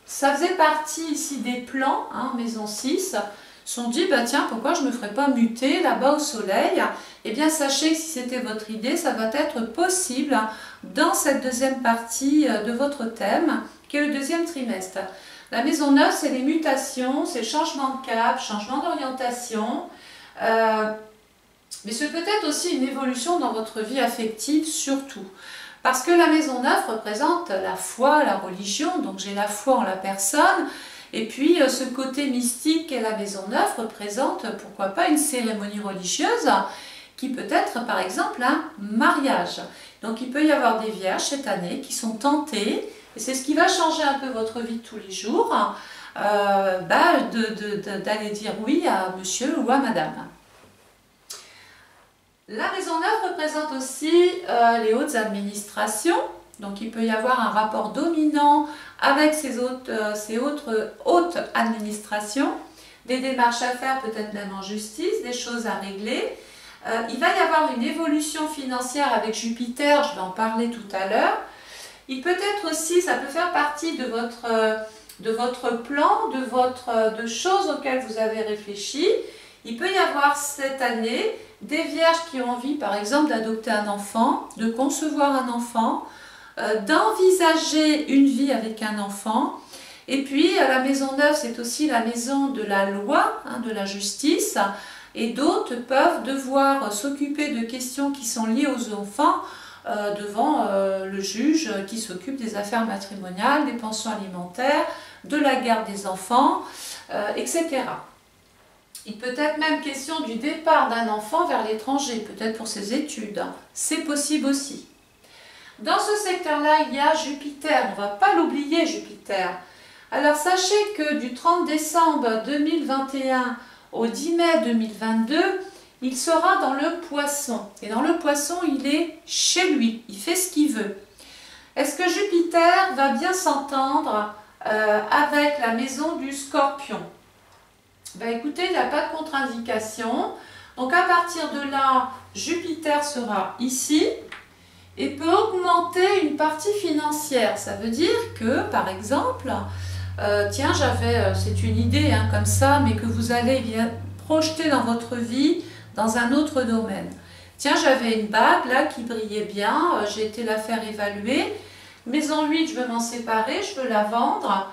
ça faisait partie ici des plans, maison 6, sont dit, bah tiens, pourquoi je ne me ferais pas muter là-bas au soleil? Eh bien, sachez que si c'était votre idée, ça va être possible dans cette deuxième partie de votre thème, qui est le deuxième trimestre. La maison 9, c'est les mutations, c'est changement de cap, changement d'orientation, mais c'est peut-être aussi une évolution dans votre vie affective, surtout. Parce que la maison 9 représente la foi, la religion, donc j'ai la foi en la personne, et puis ce côté mystique qu'est la maison 9 représente, pourquoi pas, une cérémonie religieuse, qui peut être par exemple un mariage. Donc il peut y avoir des vierges cette année qui sont tentées, et c'est ce qui va changer un peu votre vie de tous les jours, d'aller dire oui à monsieur ou à madame. La maison 9 représente aussi les hautes administrations, donc il peut y avoir un rapport dominant avec ces autres hautes administrations, des démarches à faire, peut-être même en justice, des choses à régler. Il va y avoir une évolution financière avec Jupiter, je vais en parler tout à l'heure. Il peut être aussi, ça peut faire partie de votre plan, de choses auxquelles vous avez réfléchi. Il peut y avoir cette année des vierges qui ont envie, par exemple, d'adopter un enfant, de concevoir un enfant, d'envisager une vie avec un enfant. Et puis, la maison 9, c'est aussi la maison de la loi, de la justice. Et d'autres peuvent devoir s'occuper de questions qui sont liées aux enfants devant le juge qui s'occupe des affaires matrimoniales, des pensions alimentaires, de la garde des enfants, etc. Il peut être même question du départ d'un enfant vers l'étranger, peut-être pour ses études. C'est possible aussi. Dans ce secteur-là, il y a Jupiter. On ne va pas l'oublier, Jupiter. Alors, sachez que du 30 décembre 2021 au 10 mai 2022, il sera dans le Poisson. Et dans le Poisson, il est chez lui. Il fait ce qu'il veut. Est-ce que Jupiter va bien s'entendre avec la maison du Scorpion? Écoutez, il n'y a pas de contre-indication. Donc à partir de là, Jupiter sera ici et peut augmenter une partie financière. Ça veut dire que, par exemple, tiens, c'est une idée comme ça, mais que vous allez bien projeter dans votre vie, dans un autre domaine. Tiens, j'avais une bague là qui brillait bien, j'ai été la faire évaluer. Maison 8, je veux m'en séparer, je veux la vendre.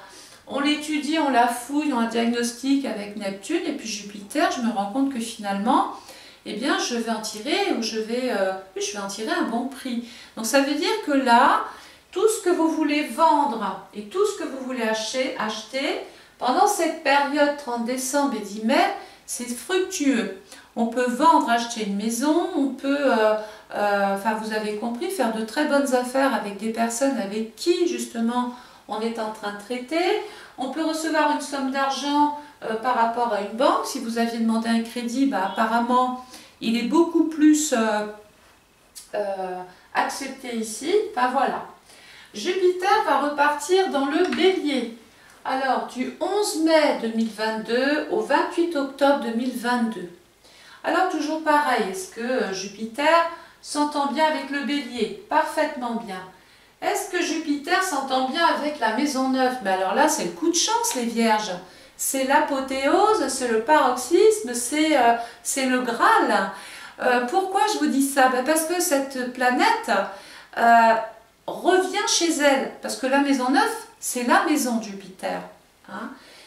On l'étudie, on la fouille, on a un diagnostic avec Neptune et puis Jupiter, je me rends compte que finalement, eh bien, je vais en tirer en tirer un bon prix. Donc ça veut dire que là, tout ce que vous voulez vendre et tout ce que vous voulez acheter pendant cette période 30 décembre et 10 mai, c'est fructueux. On peut vendre, acheter une maison, on peut, vous avez compris, faire de très bonnes affaires avec des personnes avec qui justement on est en train de traiter. On peut recevoir une somme d'argent par rapport à une banque. Si vous aviez demandé un crédit, apparemment, il est beaucoup plus accepté ici. Voilà. Jupiter va repartir dans le Bélier. Alors, du 11 mai 2022 au 28 octobre 2022. Alors, toujours pareil, est-ce que Jupiter s'entend bien avec le Bélier? Parfaitement bien. Est-ce que Jupiter s'entend bien avec la maison 9? Mais alors là, c'est le coup de chance, les vierges. C'est l'apothéose, c'est le paroxysme, c'est le Graal. Pourquoi je vous dis ça? Parce que cette planète revient chez elle. Parce que la maison 9, c'est la maison de Jupiter.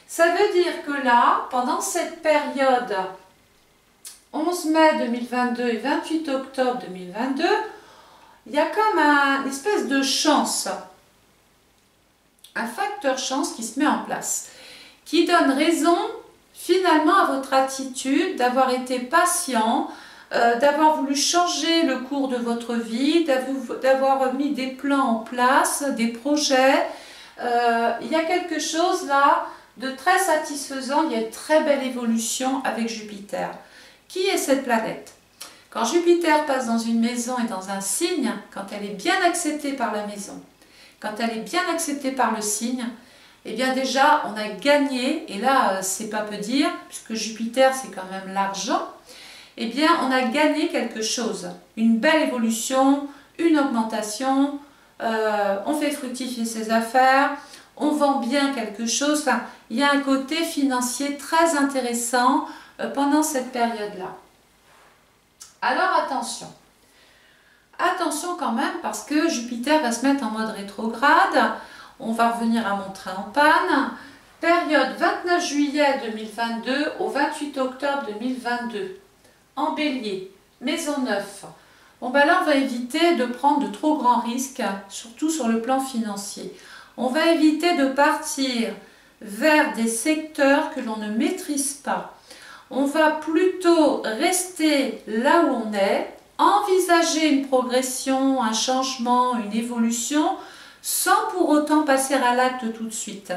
Ça veut dire que là, pendant cette période 11 mai 2022 et 28 octobre 2022, il y a comme une espèce de chance, un facteur chance qui se met en place, qui donne raison finalement à votre attitude, d'avoir été patient, d'avoir voulu changer le cours de votre vie, d'avoir mis des plans en place, des projets. Il y a quelque chose là de très satisfaisant, il y a une très belle évolution avec Jupiter. Qui est cette planète? Quand Jupiter passe dans une maison et dans un signe, quand elle est bien acceptée par la maison, quand elle est bien acceptée par le signe, eh bien déjà on a gagné, et là c'est pas peu dire, puisque Jupiter c'est quand même l'argent, eh bien on a gagné quelque chose, une belle évolution, une augmentation, on fait fructifier ses affaires, on vend bien quelque chose, enfin, il y a un côté financier très intéressant pendant cette période-là. Alors attention, attention quand même parce que Jupiter va se mettre en mode rétrograde, on va revenir à mon train en panne, période 29 juillet 2022 au 28 octobre 2022, en Bélier, maison 9. Bon ben là on va éviter de prendre de trop grands risques, surtout sur le plan financier. On va éviter de partir vers des secteurs que l'on ne maîtrise pas. On va plutôt rester là où on est, envisager une progression, un changement, une évolution, sans pour autant passer à l'acte tout de suite.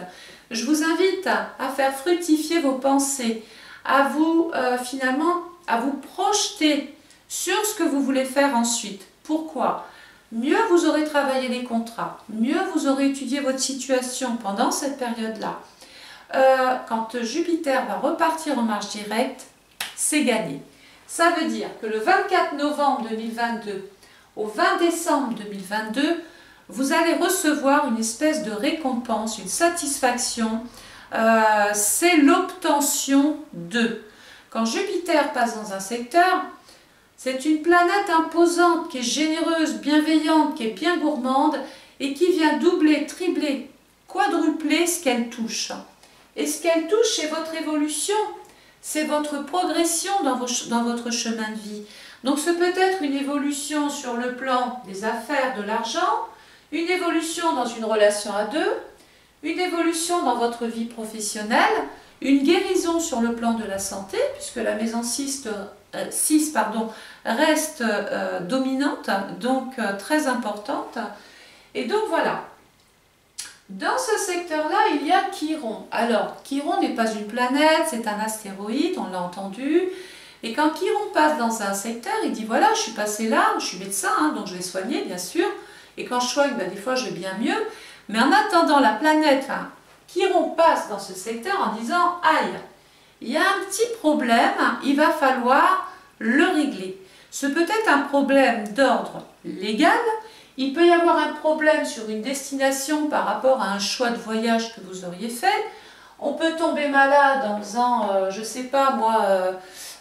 Je vous invite à faire fructifier vos pensées, à vous finalement à vous projeter sur ce que vous voulez faire ensuite. Pourquoi? Mieux vous aurez travaillé les contrats, mieux vous aurez étudié votre situation pendant cette période-là. Quand Jupiter va repartir en marche directe, c'est gagné. Ça veut dire que le 24 novembre 2022 au 20 décembre 2022, vous allez recevoir une espèce de récompense, une satisfaction. C'est l'obtention de. Quand Jupiter passe dans un secteur, c'est une planète imposante qui est généreuse, bienveillante, qui est bien gourmande et qui vient doubler, tripler, quadrupler ce qu'elle touche. Et ce qu'elle touche, c'est votre évolution, c'est votre progression dans votre chemin de vie. Donc ce peut être une évolution sur le plan des affaires, de l'argent, une évolution dans une relation à deux, une évolution dans votre vie professionnelle, une guérison sur le plan de la santé, puisque la maison 6 reste dominante, donc très importante. Et donc voilà. Dans ce secteur-là, il y a Chiron. Alors, Chiron n'est pas une planète, c'est un astéroïde, on l'a entendu. Et quand Chiron passe dans un secteur, il dit voilà, je suis passé là, je suis médecin, hein, donc je vais soigner, bien sûr. Et quand je soigne, ben, des fois, je vais bien mieux. Mais en attendant, la planète, hein, Chiron passe dans ce secteur en disant aïe, il y a un petit problème, il va falloir le régler. Ce peut être un problème d'ordre légal. Il peut y avoir un problème sur une destination par rapport à un choix de voyage que vous auriez fait. On peut tomber malade en faisant, je ne sais pas moi,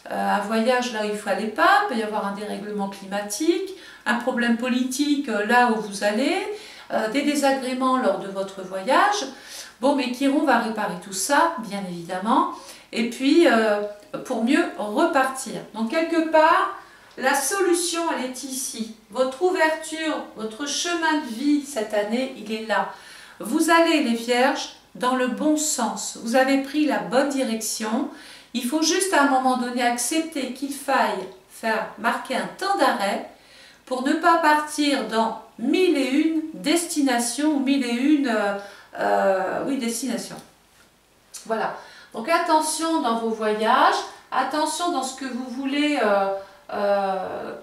un voyage là où il ne fallait pas. Il peut y avoir un dérèglement climatique, un problème politique là où vous allez, des désagréments lors de votre voyage. Bon, mais Chiron va réparer tout ça, bien évidemment, et puis pour mieux repartir. Donc quelque part, la solution, elle est ici. Votre ouverture, votre chemin de vie cette année, il est là. Vous allez, les Vierges, dans le bon sens. Vous avez pris la bonne direction. Il faut juste à un moment donné accepter qu'il faille marquer un temps d'arrêt pour ne pas partir dans 1001 destinations ou 1001 destinations. Voilà. Donc attention dans vos voyages, attention dans ce que vous voulez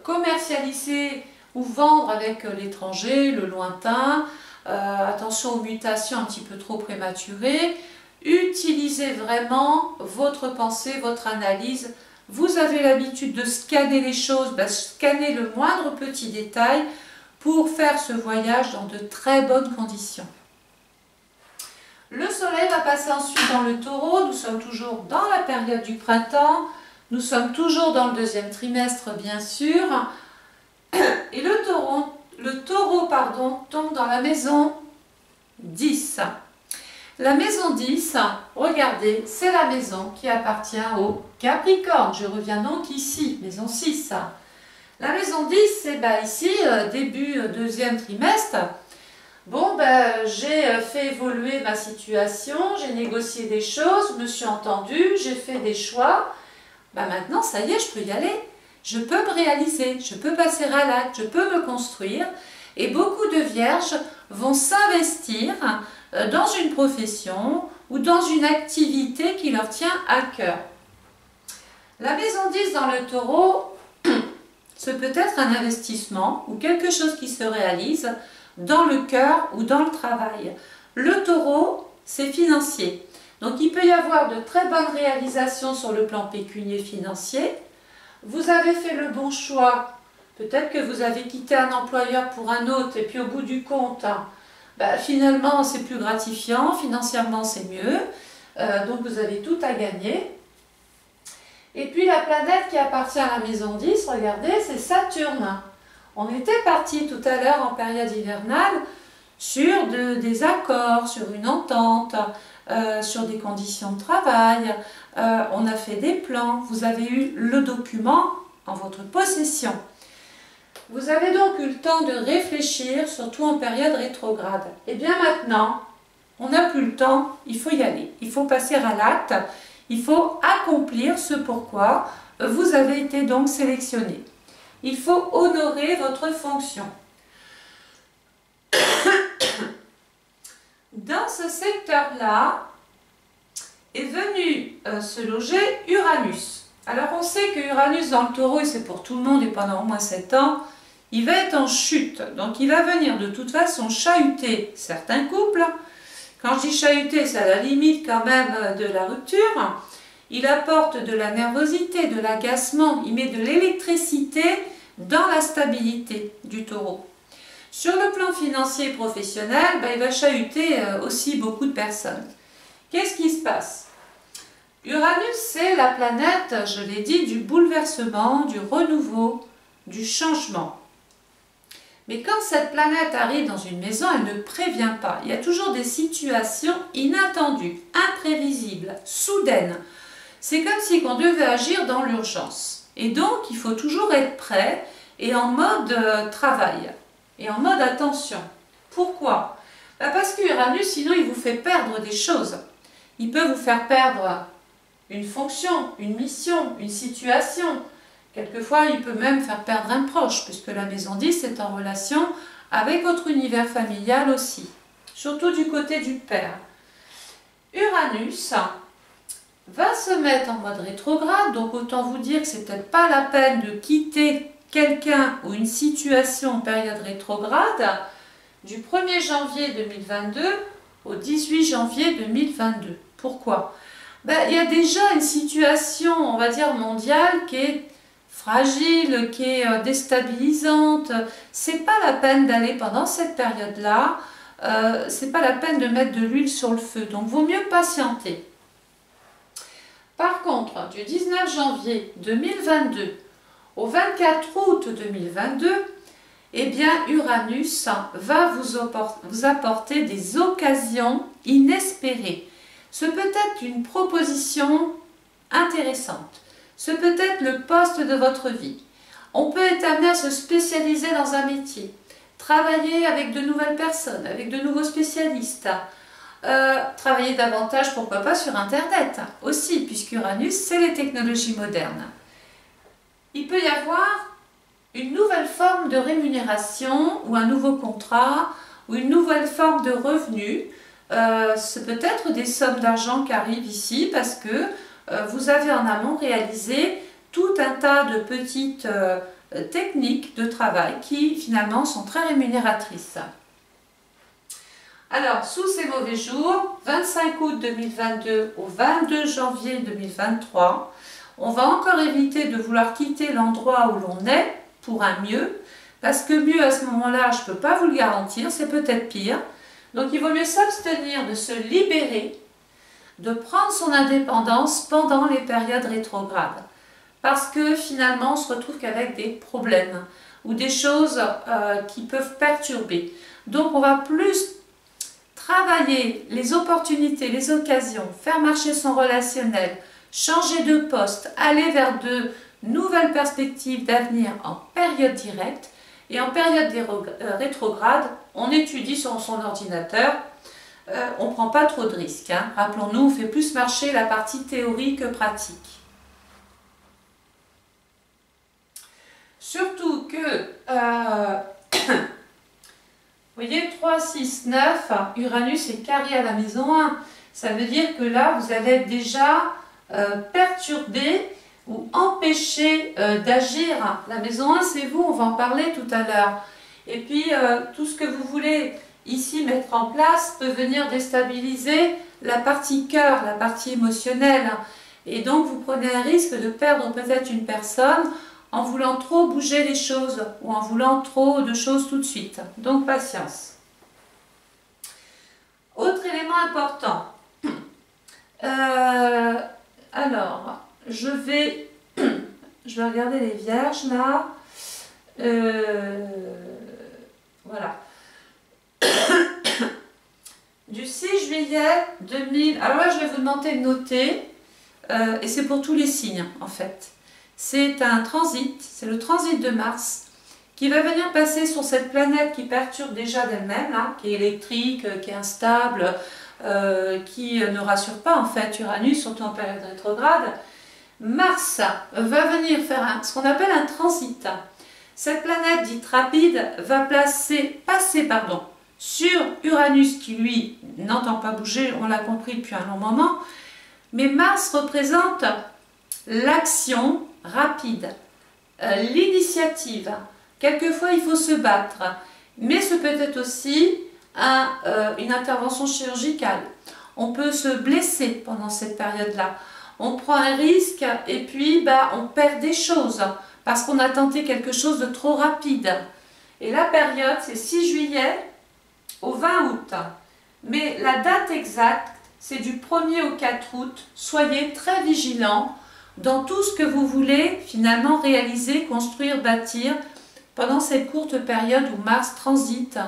commercialiser ou vendre avec l'étranger, le lointain, attention aux mutations un petit peu trop prématurées, utilisez vraiment votre pensée, votre analyse. Vous avez l'habitude de scanner les choses, scannez le moindre petit détail pour faire ce voyage dans de très bonnes conditions. Le soleil va passer ensuite dans le taureau, nous sommes toujours dans la période du printemps, nous sommes toujours dans le deuxième trimestre bien sûr, et le taureau tombe dans la maison 10. La maison 10, regardez, c'est la maison qui appartient au Capricorne. Je reviens donc ici, maison 6. La maison 10, c'est ici, début deuxième trimestre. Bon, ben, j'ai fait évoluer ma situation, j'ai négocié des choses, je me suis entendue, j'ai fait des choix. Ben maintenant, ça y est, je peux y aller. Je peux me réaliser, je peux passer à l'acte, je peux me construire. Et beaucoup de vierges vont s'investir dans une profession ou dans une activité qui leur tient à cœur. La maison 10 dans le taureau, ce peut être un investissement ou quelque chose qui se réalise dans le cœur ou dans le travail. Le taureau, c'est financier. Donc il peut y avoir de très bonnes réalisations sur le plan pécunier financier. Vous avez fait le bon choix. Peut-être que vous avez quitté un employeur pour un autre et puis au bout du compte, finalement c'est plus gratifiant, financièrement c'est mieux. Donc vous avez tout à gagner. Et puis la planète qui appartient à la maison 10, regardez, c'est Saturne. On était parti tout à l'heure en période hivernale sur des accords, sur une entente, sur des conditions de travail. On a fait des plans. Vous avez eu le document en votre possession. Vous avez donc eu le temps de réfléchir, surtout en période rétrograde. Et bien maintenant, on n'a plus le temps, il faut y aller. Il faut passer à l'acte, il faut accomplir ce pourquoi vous avez été donc sélectionné. Il faut honorer votre fonction. Dans ce secteur-là est venu se loger Uranus. Alors on sait que Uranus dans le taureau, et c'est pour tout le monde et pendant au moins 7 ans, il va être en chute. Donc il va venir de toute façon chahuter certains couples. Quand je dis chahuter, c'est à la limite quand même de la rupture. Il apporte de la nervosité, de l'agacement, il met de l'électricité dans la stabilité du taureau. Sur le plan financier et professionnel, il va chahuter aussi beaucoup de personnes. Qu'est-ce qui se passe? Uranus, c'est la planète, je l'ai dit, du bouleversement, du renouveau, du changement. Mais quand cette planète arrive dans une maison, elle ne prévient pas. Il y a toujours des situations inattendues, imprévisibles, soudaines. C'est comme si on devait agir dans l'urgence. Et donc, il faut toujours être prêt et en mode travail, et en mode attention. Pourquoi? Parce que Uranus, sinon, il vous fait perdre des choses. Il peut vous faire perdre une fonction, une mission, une situation. Quelquefois, il peut même faire perdre un proche, puisque la maison 10 est en relation avec votre univers familial aussi, surtout du côté du père. Uranus va se mettre en mode rétrograde, donc autant vous dire que c'est peut-être pas la peine de quitter quelqu'un ou une situation en période rétrograde du 1er janvier 2022 au 18 janvier 2022. Pourquoi? Il y a déjà une situation, on va dire, mondiale qui est fragile, qui est déstabilisante. C'est pas la peine d'aller pendant cette période-là, c'est pas la peine de mettre de l'huile sur le feu, donc vaut mieux patienter. Par contre, du 19 janvier 2022 au 24 août 2022, eh bien Uranus va vous apporter des occasions inespérées. Ce peut être une proposition intéressante. Ce peut être le poste de votre vie. On peut être amené à se spécialiser dans un métier, travailler avec de nouvelles personnes, avec de nouveaux spécialistes, travailler davantage, pourquoi pas, sur Internet aussi, puisqu'Uranus, c'est les technologies modernes. Il peut y avoir une nouvelle forme de rémunération ou un nouveau contrat ou une nouvelle forme de revenu. C'est peut-être des sommes d'argent qui arrivent ici parce que vous avez en amont réalisé tout un tas de petites techniques de travail qui finalement sont très rémunératrices. Alors, sous ces mauvais jours, 25 août 2022 au 22 janvier 2023, on va encore éviter de vouloir quitter l'endroit où l'on est pour un mieux, parce que mieux à ce moment-là, je ne peux pas vous le garantir, c'est peut-être pire. Donc il vaut mieux s'abstenir de se libérer, de prendre son indépendance pendant les périodes rétrogrades. Parce que finalement, on se retrouve qu'avec des problèmes ou des choses qui peuvent perturber. Donc on va plus travailler les opportunités, les occasions, faire marcher son relationnel, changer de poste, aller vers de nouvelles perspectives d'avenir en période directe. Et en période rétrograde, on étudie sur son ordinateur, on ne prend pas trop de risques. Hein. Rappelons-nous, on fait plus marcher la partie théorie que pratique. Surtout que, vous voyez, 3, 6, 9, Uranus est carré à la maison 1. Ça veut dire que là, vous allez être déjà perturbé ou empêché d'agir. La maison 1, c'est vous, on va en parler tout à l'heure. Et puis, tout ce que vous voulez ici mettre en place peut venir déstabiliser la partie cœur, la partie émotionnelle. Et donc, vous prenez un risque de perdre peut-être une personne en voulant trop bouger les choses ou en voulant trop de choses tout de suite. Donc, patience. Autre élément important. Alors, je vais regarder les vierges là. Voilà. Du 6 juillet 2000. Alors là, je vais vous demander de noter, et c'est pour tous les signes en fait. C'est un transit, c'est le transit de Mars qui va venir passer sur cette planète qui perturbe déjà d'elle-même, là, qui est électrique, qui est instable, qui ne rassure pas en fait Uranus, surtout en période rétrograde. Mars va venir faire ce qu'on appelle un transit. Cette planète dite rapide va passer sur Uranus qui lui n'entend pas bouger, on l'a compris depuis un long moment, mais Mars représente l'action rapide, l'initiative. Quelquefois il faut se battre, mais ce peut être aussi une intervention chirurgicale. On peut se blesser pendant cette période-là. On prend un risque et puis on perd des choses parce qu'on a tenté quelque chose de trop rapide. Et la période, c'est 6 juillet au 20 août. Mais la date exacte, c'est du 1er au 4 août. Soyez très vigilants dans tout ce que vous voulez finalement réaliser, construire, bâtir pendant cette courte période où Mars transite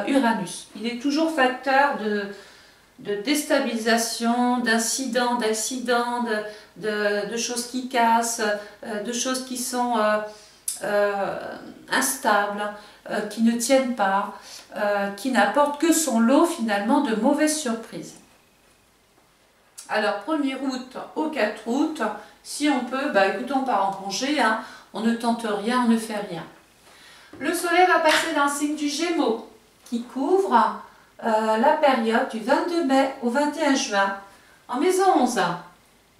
Uranus. Il est toujours facteur de déstabilisation, d'accidents, de choses qui cassent, de choses qui sont instables, qui ne tiennent pas, qui n'apportent que son lot finalement de mauvaises surprises. Alors 1er août au 4 août, si on peut, écoutez, on part en congé, hein, on ne tente rien, on ne fait rien. Le soleil va passer dans le signe du Gémeaux, qui couvre la période du 22 mai au 21 juin. En maison 11,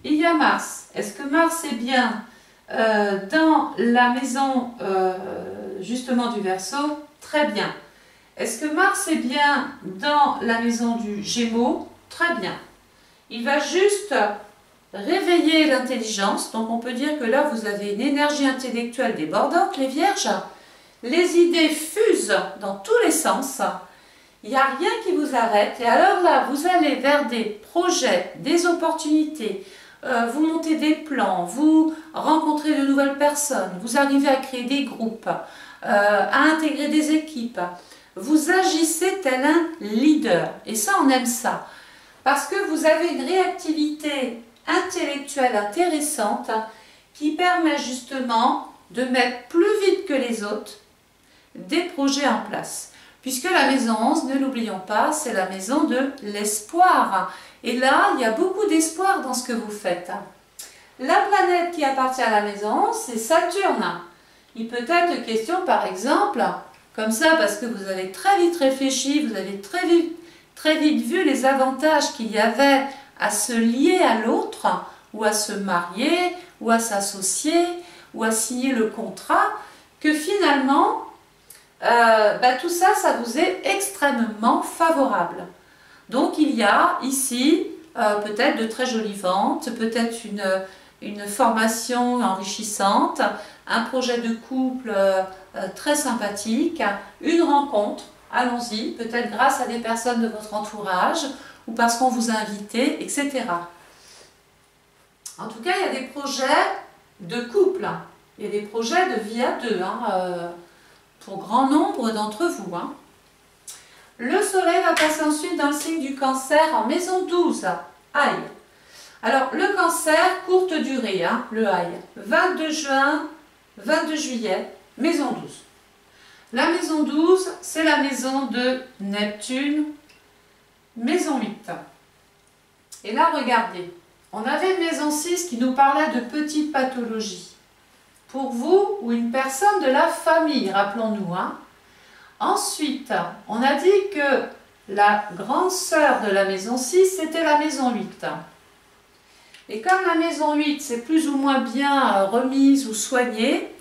il y a Mars. Est-ce que Mars est bien dans la maison justement du Verseau? Très bien. Est-ce que Mars est bien dans la maison du Gémeaux? Très bien. Il va juste réveiller l'intelligence. Donc on peut dire que là vous avez une énergie intellectuelle débordante, les Vierges. Les idées fusent dans tous les sens. Il n'y a rien qui vous arrête. Et alors là, vous allez vers des projets, des opportunités, vous montez des plans, vous rencontrez de nouvelles personnes, vous arrivez à créer des groupes, à intégrer des équipes. Vous agissez tel un leader. Et ça, on aime ça. Parce que vous avez une réactivité intellectuelle intéressante qui permet justement de mettre plus vite que les autres des projets en place. Puisque la maison 11, ne l'oublions pas, c'est la maison de l'espoir. Et là, il y a beaucoup d'espoir dans ce que vous faites. La planète qui appartient à la maison 11, c'est Saturne. Il peut être question, par exemple, comme ça, parce que vous avez très vite réfléchi, vous avez très vite vu les avantages qu'il y avait à se lier à l'autre, ou à se marier, ou à s'associer, ou à signer le contrat, que finalement, tout ça, ça vous est extrêmement favorable. Donc il y a ici peut-être de très jolies ventes, peut-être une formation enrichissante, un projet de couple très sympathique, une rencontre, allons-y, peut-être grâce à des personnes de votre entourage ou parce qu'on vous a invité, etc. En tout cas, il y a des projets de couple, il y a des projets de vie à deux, pour grand nombre d'entre vous. Le soleil va passer ensuite dans le signe du Cancer en maison 12, Aïe. Alors, le Cancer, courte durée, le Aïe, 22 juin, 22 juillet, maison 12. La maison 12, c'est la maison de Neptune, maison 8. Et là, regardez, on avait une maison 6 qui nous parlait de petites pathologies. Pour vous ou une personne de la famille, rappelons-nous. Ensuite, on a dit que la grande sœur de la maison 6, c'était la maison 8. Et comme la maison 8, c'est plus ou moins bien remise ou soignée,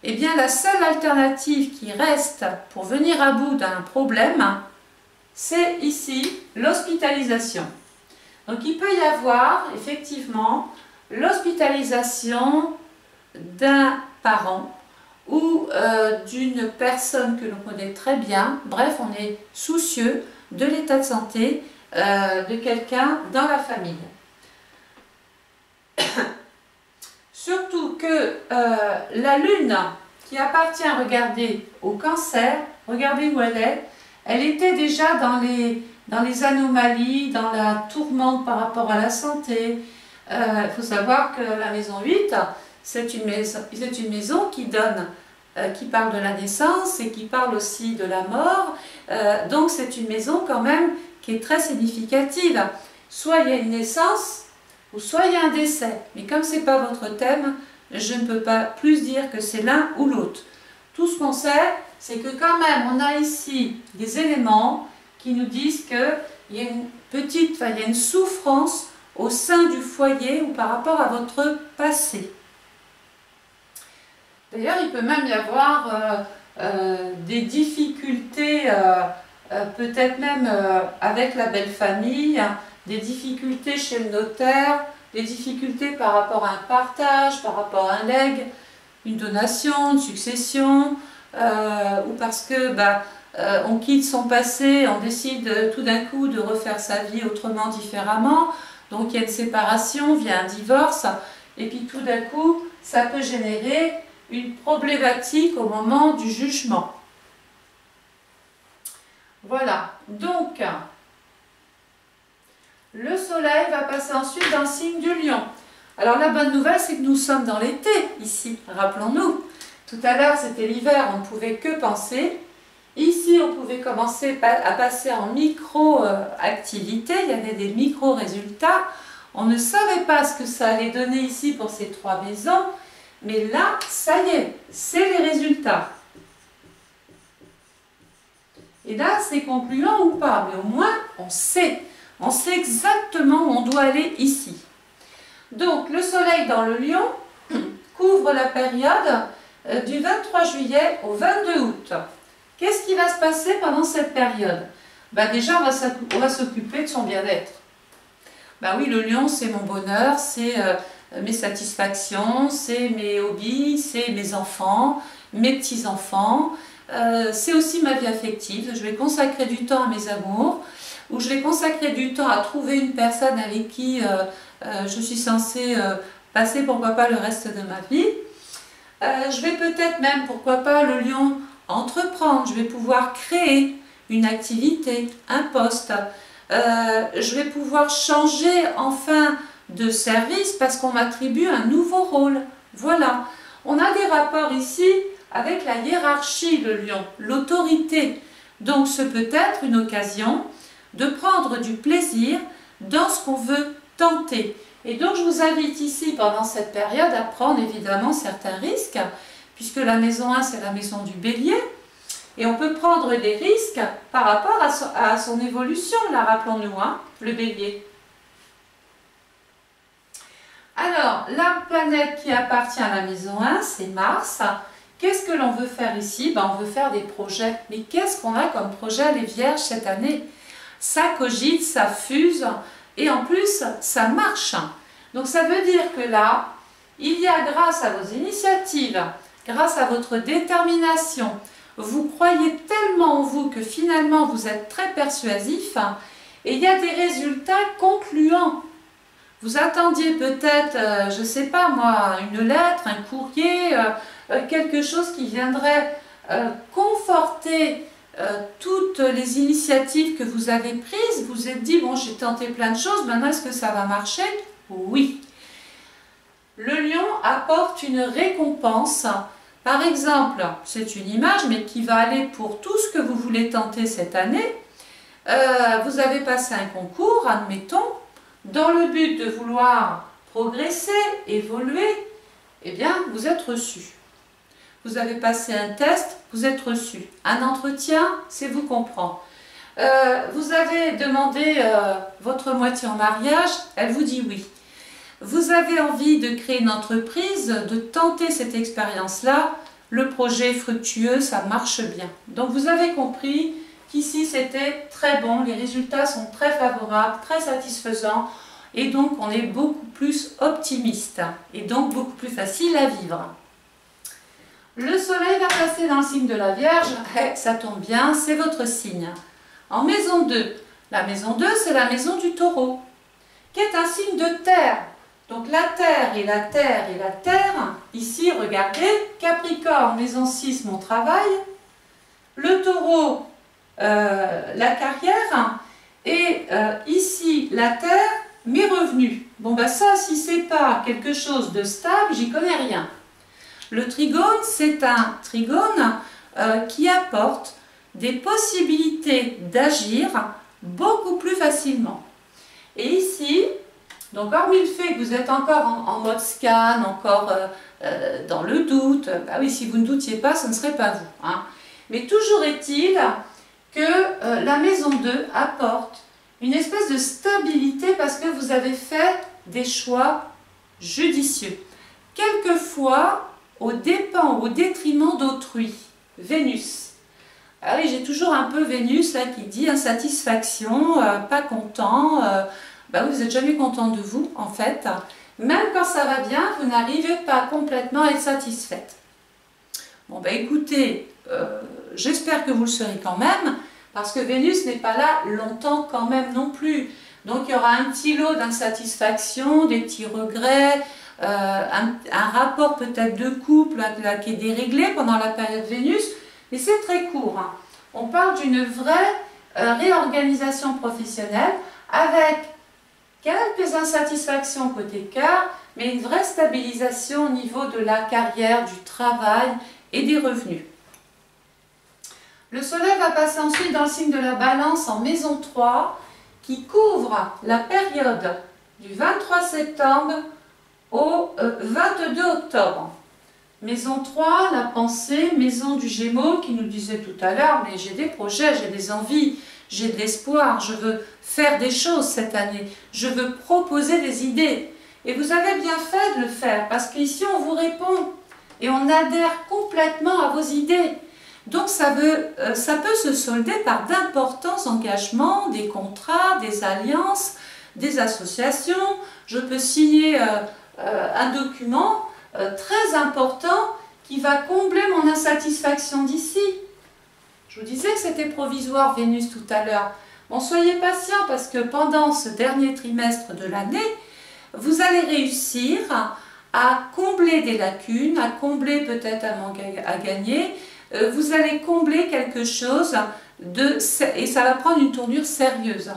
eh bien la seule alternative qui reste pour venir à bout d'un problème, c'est ici l'hospitalisation. Donc il peut y avoir effectivement l'hospitalisation d'un parent ou d'une personne que l'on connaît très bien. Bref, on est soucieux de l'état de santé de quelqu'un dans la famille. Surtout que la lune qui appartient, regardez, au cancer, regardez où elle était déjà dans les anomalies, dans la tourmente par rapport à la santé. Il faut savoir que la maison 8, c'est une maison qui donne, qui parle de la naissance et qui parle aussi de la mort. Donc c'est une maison quand même qui est très significative. Soit il y a une naissance, ou soit il y a un décès. Mais comme ce n'est pas votre thème, je ne peux pas plus dire que c'est l'un ou l'autre. Tout ce qu'on sait, c'est que quand même, on a ici des éléments qui nous disent qu'il y a il y a une souffrance au sein du foyer ou par rapport à votre passé. D'ailleurs, il peut même y avoir des difficultés, peut-être même avec la belle famille, des difficultés chez le notaire, des difficultés par rapport à un partage, par rapport à un legs, une donation, une succession, ou parce que on quitte son passé, on décide tout d'un coup de refaire sa vie autrement, différemment, donc il y a une séparation via un divorce, et puis tout d'un coup, ça peut générer une problématique au moment du jugement. Voilà, donc le soleil va passer ensuite dans le signe du lion. Alors la bonne nouvelle, c'est que nous sommes dans l'été ici, rappelons-nous. Tout à l'heure, c'était l'hiver, on ne pouvait que penser. Ici, on pouvait commencer à passer en micro-activité, il y avait des micro-résultats. On ne savait pas ce que ça allait donner ici pour ces 3 maisons, mais là, ça y est, c'est les résultats. Et là, c'est concluant ou pas, mais au moins, on sait exactement où on doit aller ici. Donc, le soleil dans le lion couvre la période du 23 juillet au 22 août. Qu'est-ce qui va se passer pendant cette période? Déjà, on va s'occuper de son bien-être. Oui, le lion, c'est mon bonheur, c'est mes satisfactions, c'est mes hobbies, c'est mes enfants, mes petits-enfants. C'est aussi ma vie affective. Je vais consacrer du temps à mes amours, ou je vais consacrer du temps à trouver une personne avec qui je suis censée passer, pourquoi pas, le reste de ma vie. Je vais peut-être même, pourquoi pas, le lion, entreprendre. Je vais pouvoir créer une activité, un poste. Je vais pouvoir changer enfin de service parce qu'on m'attribue un nouveau rôle. Voilà. On a des rapports ici avec la hiérarchie, le lion, l'autorité. Donc ce peut être une occasion de prendre du plaisir dans ce qu'on veut tenter. Et donc je vous invite ici pendant cette période à prendre évidemment certains risques, puisque la maison 1 c'est la maison du bélier, et on peut prendre des risques par rapport à son évolution, là rappelons-nous, le bélier. Alors la planète qui appartient à la maison 1 c'est Mars. Qu'est-ce que l'on veut faire ici? On veut faire des projets. Mais qu'est-ce qu'on a comme projet les vierges cette année? Ça cogite, ça fuse et en plus ça marche. Donc ça veut dire que là, il y a grâce à vos initiatives, grâce à votre détermination, vous croyez tellement en vous que finalement vous êtes très persuasif et il y a des résultats concluants. Vous attendiez peut-être, je ne sais pas moi, une lettre, un courrier, quelque chose qui viendrait conforter toutes les initiatives que vous avez prises. Vous vous êtes dit, bon, j'ai tenté plein de choses, maintenant est-ce que ça va marcher? Oui. Le lion apporte une récompense Par exemple, c'est une image, mais qui va aller pour tout ce que vous voulez tenter cette année. Vous avez passé un concours, admettons, dans le but de vouloir progresser, évoluer, eh bien, vous êtes reçu. Vous avez passé un test, vous êtes reçu. Un entretien, c'est vous comprend. Vous avez demandé votre moitié en mariage, elle vous dit oui. Vous avez envie de créer une entreprise, de tenter cette expérience-là, le projet est fructueux, ça marche bien. Donc vous avez compris qu'ici c'était très bon, les résultats sont très favorables, très satisfaisants, et donc on est beaucoup plus optimiste, et donc beaucoup plus facile à vivre. Le soleil va passer dans le signe de la Vierge, ça tombe bien, c'est votre signe. En maison 2, la maison 2 c'est la maison du Taureau, qui est un signe de terre. Donc la terre et la terre et la terre, ici regardez, Capricorne, maison 6, mon travail, le Taureau, la carrière, et ici la terre, mes revenus. Bon ben ça, si c'est pas quelque chose de stable, j'y connais rien. Le trigone, c'est un trigone qui apporte des possibilités d'agir beaucoup plus facilement. Et ici, donc hormis le fait que vous êtes encore en mode scan, encore dans le doute, bah oui, si vous ne doutiez pas, ce ne serait pas vous. Hein. Mais toujours est-il que la maison 2 apporte une espèce de stabilité parce que vous avez fait des choix judicieux. Quelquefois, aux dépens, au détriment d'autrui. Vénus. Ah oui, j'ai toujours un peu Vénus là qui dit insatisfaction, pas content. Bah oui, vous n'êtes jamais content de vous en fait. Même quand ça va bien, vous n'arrivez pas complètement à être satisfaite. Bon bah écoutez, j'espère que vous le serez quand même, parce que Vénus n'est pas là longtemps quand même non plus. Donc il y aura un petit lot d'insatisfaction, des petits regrets, un rapport peut-être de couple là, qui est déréglé pendant la période Vénus, mais c'est très court. Hein. On parle d'une vraie réorganisation professionnelle avec quelques insatisfactions côté cœur, mais une vraie stabilisation au niveau de la carrière, du travail et des revenus. Le soleil va passer ensuite dans le signe de la Balance en maison 3, qui couvre la période du 23 septembre au 22 octobre. Maison 3, la pensée, maison du Gémeaux qui nous disait tout à l'heure, mais j'ai des projets, j'ai des envies, j'ai de l'espoir, je veux faire des choses cette année, je veux proposer des idées. Et vous avez bien fait de le faire, parce qu'ici on vous répond et on adhère complètement à vos idées. Donc ça peut se solder par d'importants engagements, des contrats, des alliances, des associations. Je peux signer un document très important qui va combler mon insatisfaction d'ici. Je vous disais que c'était provisoire Vénus tout à l'heure. Bon, soyez patient parce que pendant ce dernier trimestre de l'année, vous allez réussir à combler des lacunes, à combler peut-être un manque à gagner. Vous allez combler quelque chose et ça va prendre une tournure sérieuse.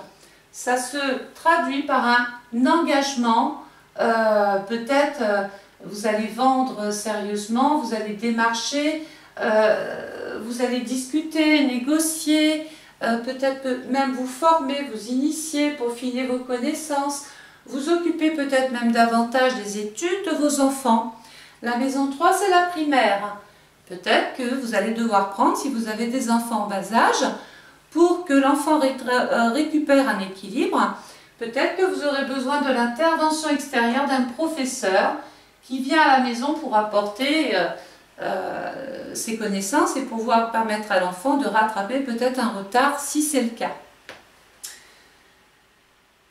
Ça se traduit par un engagement, peut-être vous allez vendre sérieusement, vous allez démarcher, vous allez discuter, négocier, peut-être même vous former, vous initier, peaufiner vos connaissances, vous occuper peut-être même davantage des études de vos enfants. La maison 3, c'est la primaire. Peut-être que vous allez devoir prendre, si vous avez des enfants en bas âge, pour que l'enfant récupère un équilibre, peut-être que vous aurez besoin de l'intervention extérieure d'un professeur qui vient à la maison pour apporter ses connaissances et pouvoir permettre à l'enfant de rattraper peut-être un retard si c'est le cas.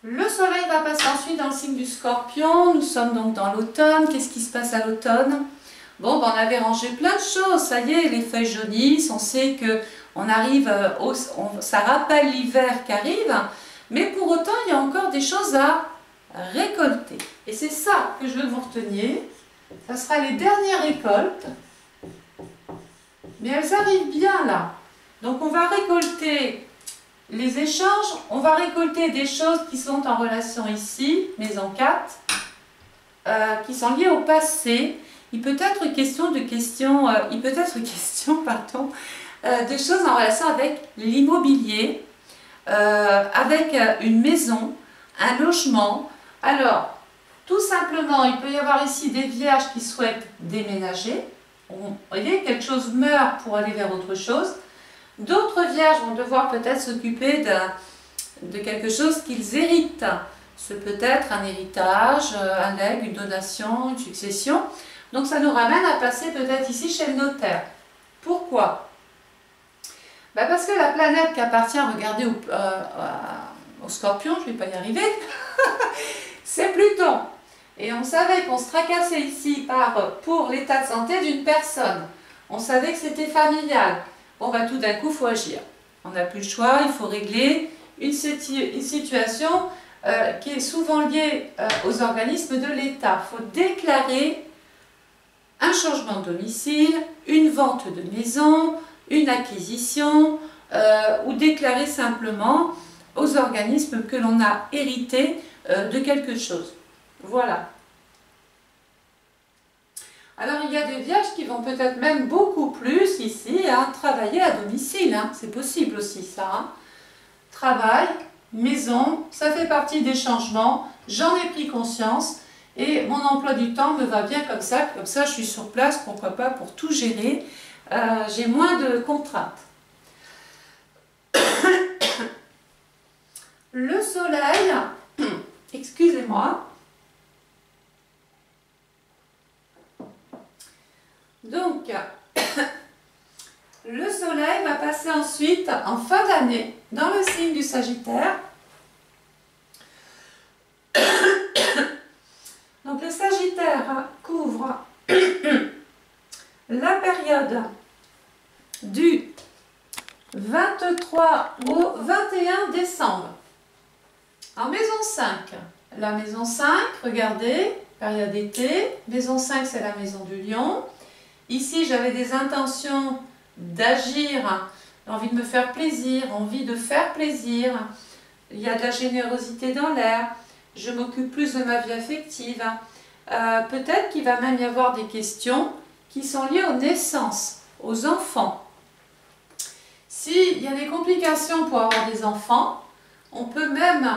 Le soleil va passer ensuite dans le signe du Scorpion. Nous sommes donc dans l'automne. Qu'est-ce qui se passe à l'automne? Bon, ben on avait rangé plein de choses, ça y est, les feuilles jaunissent, on sait que on arrive, ça rappelle l'hiver qui arrive, mais pour autant, il y a encore des choses à récolter. Et c'est ça que je veux que vous reteniez. Ça sera les dernières récoltes, mais elles arrivent bien là. Donc on va récolter les échanges, on va récolter des choses qui sont en relation ici, maison 4, qui sont liées au passé, il peut être question de pardon, de choses en relation avec l'immobilier, avec une maison, un logement. Alors, tout simplement, il peut y avoir ici des vierges qui souhaitent déménager. Vous voyez, quelque chose meurt pour aller vers autre chose. D'autres vierges vont devoir peut-être s'occuper de quelque chose qu'ils héritent. C'est peut-être un héritage, un legs, une donation, une succession. Donc ça nous ramène à passer peut-être ici chez le notaire. Pourquoi? Parce que la planète qui appartient, regardez, au Scorpion, je ne vais pas y arriver, c'est Pluton. Et on savait qu'on se tracassait ici pour l'état de santé d'une personne. On savait que c'était familial. Bon, tout d'un coup, il faut agir. On n'a plus le choix, il faut régler une situation qui est souvent liée aux organismes de l'État. Il faut déclarer un changement de domicile, une vente de maison, une acquisition, ou déclarer simplement aux organismes que l'on a hérité de quelque chose. Voilà. Alors il y a des vierges qui vont peut-être même beaucoup plus ici travailler à domicile, hein. C'est possible aussi ça. Hein. Travail, maison, ça fait partie des changements, j'en ai pris conscience et mon emploi du temps me va bien comme ça je suis sur place, pourquoi pas, pour tout gérer, j'ai moins de contraintes. Le soleil, excusez-moi, donc le soleil va passer ensuite en fin d'année dans le signe du Sagittaire. Donc le Sagittaire couvre la période du 23 au 21 décembre. En maison 5, la maison 5, regardez, période été, maison 5 c'est la maison du lion. Ici j'avais des intentions d'agir, envie de me faire plaisir, envie de faire plaisir, il y a de la générosité dans l'air, je m'occupe plus de ma vie affective. Peut-être qu'il va même y avoir des questions qui sont liées aux naissances, aux enfants. S'il y a des complications pour avoir des enfants, on peut même,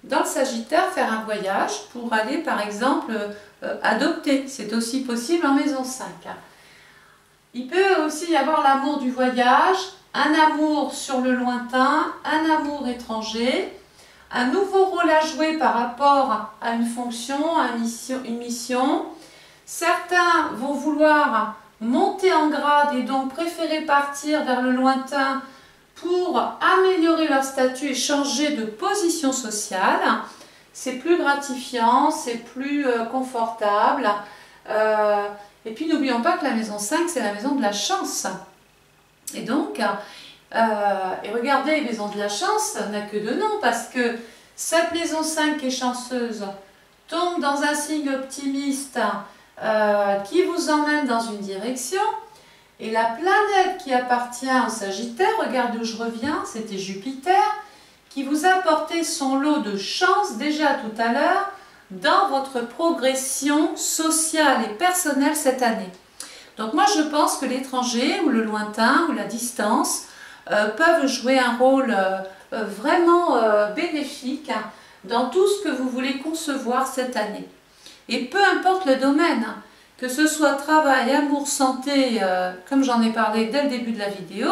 dans le Sagittaire, faire un voyage pour aller, par exemple, adopter. C'est aussi possible en maison 5. Il peut aussi y avoir l'amour du voyage, un amour sur le lointain, un amour étranger, un nouveau rôle à jouer par rapport à une fonction, à une mission. Certains vont vouloir monter en grade et donc préférer partir vers le lointain pour améliorer leur statut et changer de position sociale. C'est plus gratifiant, c'est plus confortable. Et puis n'oublions pas que la maison 5, c'est la maison de la chance. Et donc, et regardez, maison de la chance n'a que de nom, parce que cette maison 5 qui est chanceuse tombe dans un signe optimiste qui vous emmène dans une direction. Et la planète qui appartient au Sagittaire, regardez où je reviens, c'était Jupiter, qui vous a apporté son lot de chance déjà tout à l'heure dans votre progression sociale et personnelle cette année. Donc moi je pense que l'étranger ou le lointain ou la distance peuvent jouer un rôle vraiment bénéfique dans tout ce que vous voulez concevoir cette année. Et peu importe le domaine, que ce soit travail, amour, santé, comme j'en ai parlé dès le début de la vidéo,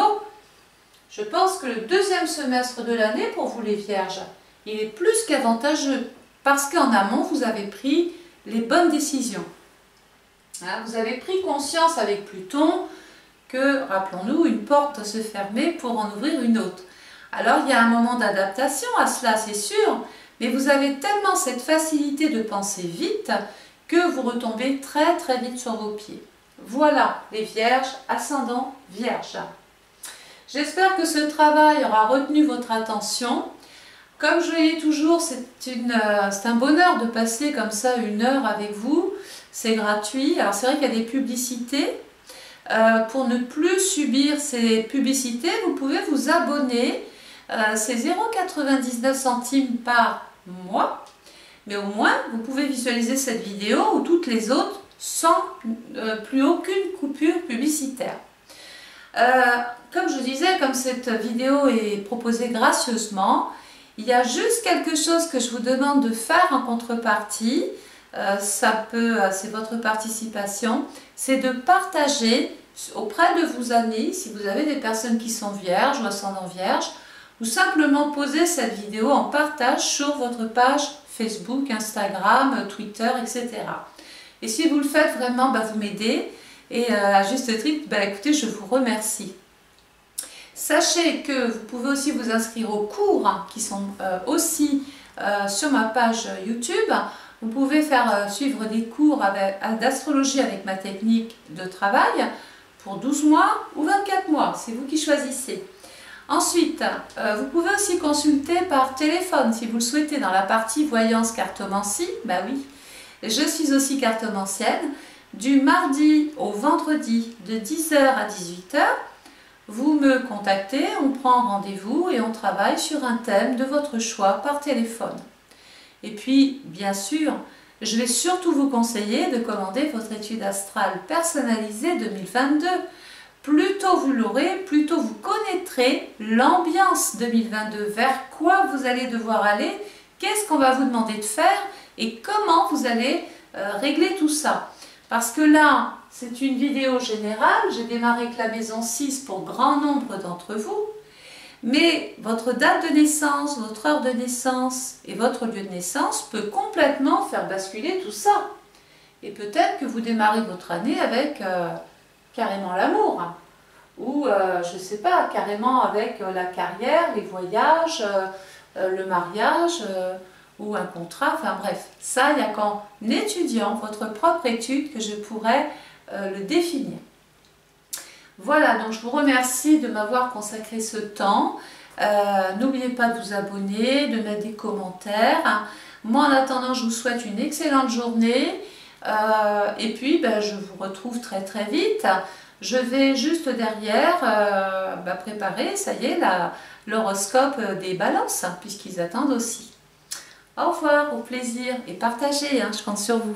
je pense que le deuxième semestre de l'année pour vous les vierges, il est plus qu'avantageux parce qu'en amont vous avez pris les bonnes décisions. Hein, vous avez pris conscience avec Pluton que, rappelons-nous, une porte doit se fermer pour en ouvrir une autre. Alors il y a un moment d'adaptation à cela, c'est sûr, mais vous avez tellement cette facilité de penser vite que vous retombez très très vite sur vos pieds. Voilà les vierges, ascendant vierge. J'espère que ce travail aura retenu votre attention. Comme je le dis toujours, c'est un bonheur de passer comme ça 1 heure avec vous. C'est gratuit. Alors c'est vrai qu'il y a des publicités. Pour ne plus subir ces publicités, vous pouvez vous abonner. C'est 0,99 centimes par mois. Mais au moins, vous pouvez visualiser cette vidéo ou toutes les autres sans plus aucune coupure publicitaire. Comme je disais, comme cette vidéo est proposée gracieusement, il y a juste quelque chose que je vous demande de faire en contrepartie, c'est votre participation, c'est de partager auprès de vos amis, si vous avez des personnes qui sont vierges ou ascendant vierge, ou simplement poser cette vidéo en partage sur votre page Facebook, Instagram, Twitter, etc. Et si vous le faites vraiment, vous m'aidez. Et à juste titre, écoutez, je vous remercie. Sachez que vous pouvez aussi vous inscrire aux cours qui sont aussi sur ma page YouTube. Vous pouvez faire suivre des cours d'astrologie avec ma technique de travail pour 12 mois ou 24 mois. C'est vous qui choisissez. Ensuite, vous pouvez aussi consulter par téléphone si vous le souhaitez dans la partie voyance cartomancie. Oui, je suis aussi cartomancienne. Du mardi au vendredi de 10h à 18h, vous me contactez, on prend rendez-vous et on travaille sur un thème de votre choix par téléphone. Et puis, bien sûr, je vais surtout vous conseiller de commander votre étude astrale personnalisée 2022. Plus tôt vous l'aurez, plus tôt vous connaîtrez l'ambiance 2022, vers quoi vous allez devoir aller, qu'est-ce qu'on va vous demander de faire et comment vous allez régler tout ça. Parce que là, c'est une vidéo générale, j'ai démarré avec la maison 6 pour grand nombre d'entre vous, mais votre date de naissance, votre heure de naissance et votre lieu de naissance peut complètement faire basculer tout ça. Et peut-être que vous démarrez votre année avec carrément l'amour, ou je ne sais pas, carrément avec la carrière, les voyages, le mariage, ou un contrat, enfin bref, ça il n'y a qu'en étudiant votre propre étude que je pourrais le définir. Voilà, donc je vous remercie de m'avoir consacré ce temps. N'oubliez pas de vous abonner, de mettre des commentaires. Moi en attendant, je vous souhaite une excellente journée et puis je vous retrouve très très vite. Je vais juste derrière préparer, ça y est, l'horoscope des balances, puisqu'ils attendent aussi. Au revoir, au plaisir et partagez, je compte sur vous.